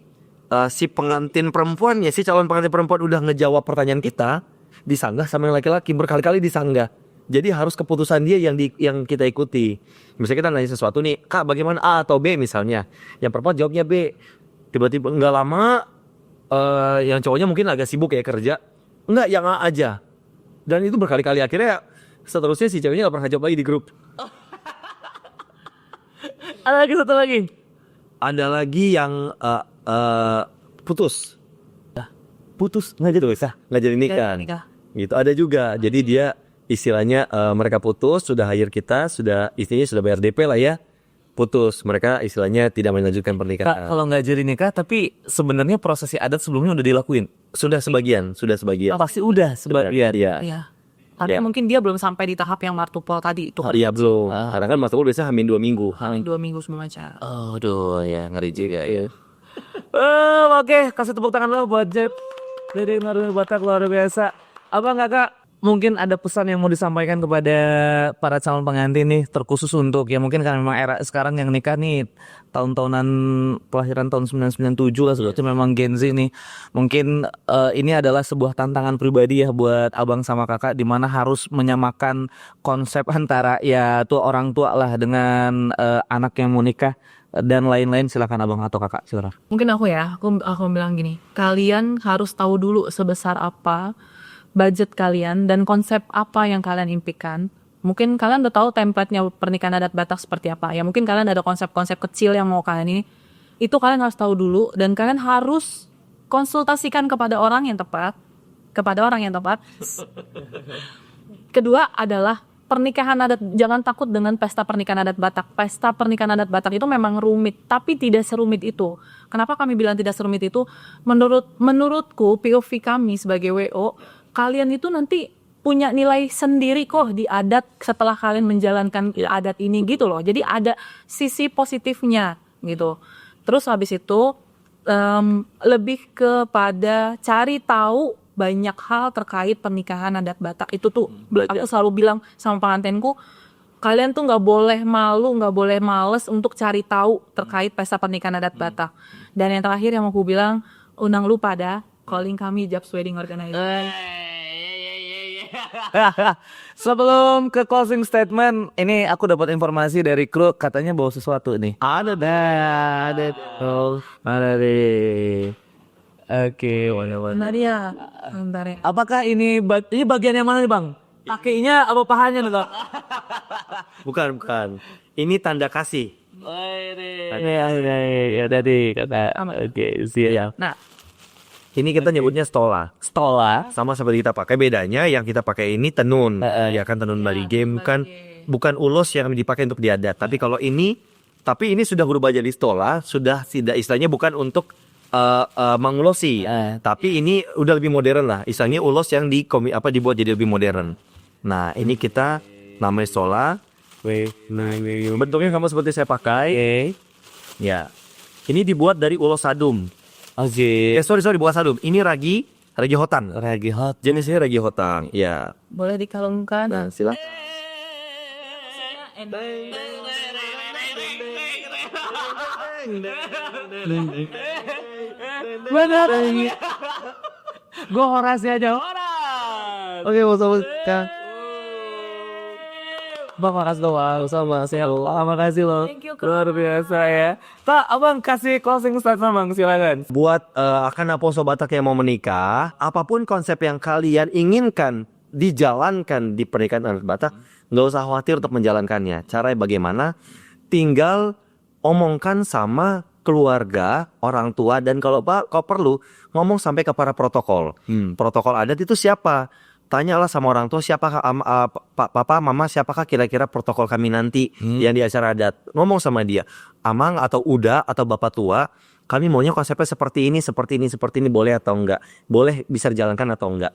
si pengantin perempuannya, si calon pengantin perempuan udah ngejawab pertanyaan kita, disanggah sama yang laki-laki, berkali-kali disanggah. Jadi harus keputusan dia yang kita ikuti. Misalnya kita nanya sesuatu nih, Kak bagaimana A atau B misalnya. Yang perempuan jawabnya B. Tiba-tiba nggak lama yang cowoknya mungkin agak sibuk ya kerja, enggak yang A aja. Dan itu berkali-kali, akhirnya seterusnya si ceweknya gak pernah jawab lagi di grup. Ada lagi satu lagi. Ada lagi yang putus nggak jadi nikah. Gitu ada juga. Jadi dia istilahnya mereka putus, sudah hire kita, istrinya sudah bayar DP lah ya. Putus, mereka istilahnya tidak melanjutkan pernikahan. Kak, kalau nggak jadi nikah, tapi sebenarnya prosesi adat sebelumnya udah dilakuin. Sudah sebagian. Pasti udah sebagian. Iya. Tapi mungkin dia belum sampai di tahap yang martupol tadi itu. Iya belum. Karena kan martupol biasanya H-2 minggu. 2 minggu sebelum acara. Aduh ya ngeri juga ya. Oke, kasih tepuk tangan dulu buat Jeb. Dari Ngaruh Batak luar biasa. Apa nggak Kak? Mungkin ada pesan yang mau disampaikan kepada para calon pengantin nih, terkhusus untuk ya mungkin karena memang era sekarang yang nikah nih tahun-tahunan kelahiran tahun 1997 lah, sebetulnya memang Gen Z nih. Mungkin ini adalah sebuah tantangan pribadi ya buat abang sama kakak, di mana harus menyamakan konsep antara ya tuh orang tua lah dengan anak yang mau nikah dan lain-lain. Silakan abang atau kakak, silakan. Mungkin aku bilang gini, kalian harus tahu dulu sebesar apa budget kalian dan konsep apa yang kalian impikan. Mungkin kalian udah tahu template-nya pernikahan adat Batak seperti apa. Ya mungkin kalian ada konsep-konsep kecil yang mau kalian ini. Itu kalian harus tahu dulu dan kalian harus konsultasikan kepada orang yang tepat. Kedua adalah pernikahan adat. Jangan takut dengan pesta pernikahan adat Batak. Pesta pernikahan adat Batak itu memang rumit, tapi tidak serumit itu. Kenapa kami bilang tidak serumit itu? Menurutku POV kami sebagai WO, kalian itu nanti punya nilai sendiri kok di adat setelah kalian menjalankan adat ini gitu loh. Jadi ada sisi positifnya gitu. Terus habis itu lebih kepada cari tahu banyak hal terkait pernikahan adat Batak itu tuh. Aku selalu bilang sama pengantinku, kalian tuh nggak boleh malu, nggak boleh males untuk cari tahu terkait pesta pernikahan adat Batak. Dan yang terakhir yang mau aku bilang, undang lu pada calling kami Japs Wedding Organizer. Sebelum ke closing statement, ini aku dapat informasi dari kru, katanya bawa sesuatu nih. Ada deh. Oke, Bentar ya. Apakah ini bagian yang mana nih bang? Kakinya apa pahanya nih bang? Bukan. Ini tanda kasih. Ya tadi kata. Oke, siap. Nah, Ini kita nyebutnya stola. Sama seperti kita pakai, bedanya yang kita pakai ini tenun. Ya kan tenun Bali Game kan bukan ulos yang dipakai untuk diadat. Tapi ini sudah berubah jadi stola, sudah tidak istilahnya bukan untuk mengulosi. Tapi ini udah lebih modern lah. Istilahnya ulos yang dibuat jadi lebih modern. Nah, ini kita namanya stola. Bentuknya sama seperti saya pakai. Ya. Ini dibuat dari ulos sadum. Sorry bukan sadum. Ini ragi hotan. Jenisnya ragi hotan. Ya. boleh dikalungkan. Nah, silakan. Benar. Gue Horas aja. Oke, mau sama Bang, makasih loh bang, sama makasih loh. Thank you, Kak. Luar biasa ya. Tak, abang kasih closing statement bang, silakan. Buat akan Aposo Batak yang mau menikah, apapun konsep yang kalian inginkan dijalankan di pernikahan adat Batak, nggak usah khawatir untuk menjalankannya. Caranya bagaimana? Tinggal omongkan sama keluarga, orang tua, dan kalau perlu ngomong sampai ke para protokol. Protokol adat itu siapa? tanyalah sama orang tua siapakah papa mama siapakah kira-kira protokol kami nanti yang di acara adat. Ngomong sama dia, amang atau uda atau bapak tua, kami maunya konsepnya seperti ini, boleh atau enggak, boleh bisa dijalankan atau enggak.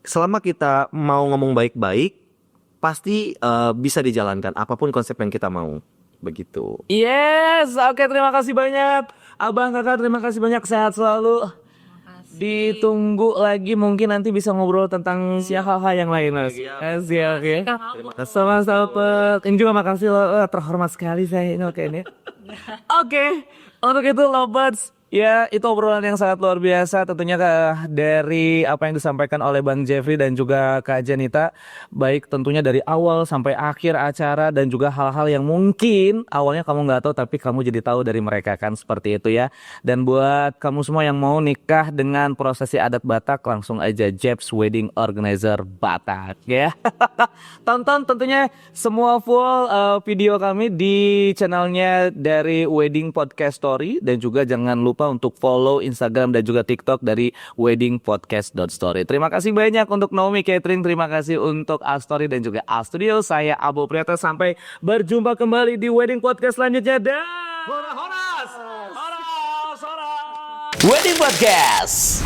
Selama kita mau ngomong baik-baik, pasti bisa dijalankan apapun konsep yang kita mau. Begitu. Yes, oke, terima kasih banyak Abang Kakak, terima kasih banyak, sehat selalu. Ditunggu lagi, mungkin nanti bisa ngobrol tentang hal-hal yang lain lagi. Siap, oke. Sama-sama. Ini juga makasih loh, terhormat sekali saya ini, oke ini. Oke, untuk itu Lovebirds, ya itu obrolan yang sangat luar biasa tentunya dari apa yang disampaikan oleh Bang Jeffrey dan juga Kak Janita, baik tentunya dari awal sampai akhir acara dan juga hal-hal yang mungkin awalnya kamu nggak tahu tapi kamu jadi tahu dari mereka kan, seperti itu ya. Dan buat kamu semua yang mau nikah dengan prosesi adat Batak, langsung aja Jeps Wedding Organizer Batak ya. Tonton tentunya semua full video kami di channelnya dari Wedding Podcast Story, dan juga jangan lupa untuk follow Instagram dan juga TikTok dari weddingpodcast.story. Terima kasih banyak untuk Naomi Catering, terima kasih untuk Astory dan juga Astudio. Saya Abo Priyata, sampai berjumpa kembali di Wedding Podcast selanjutnya dan Horas. Wedding Podcast.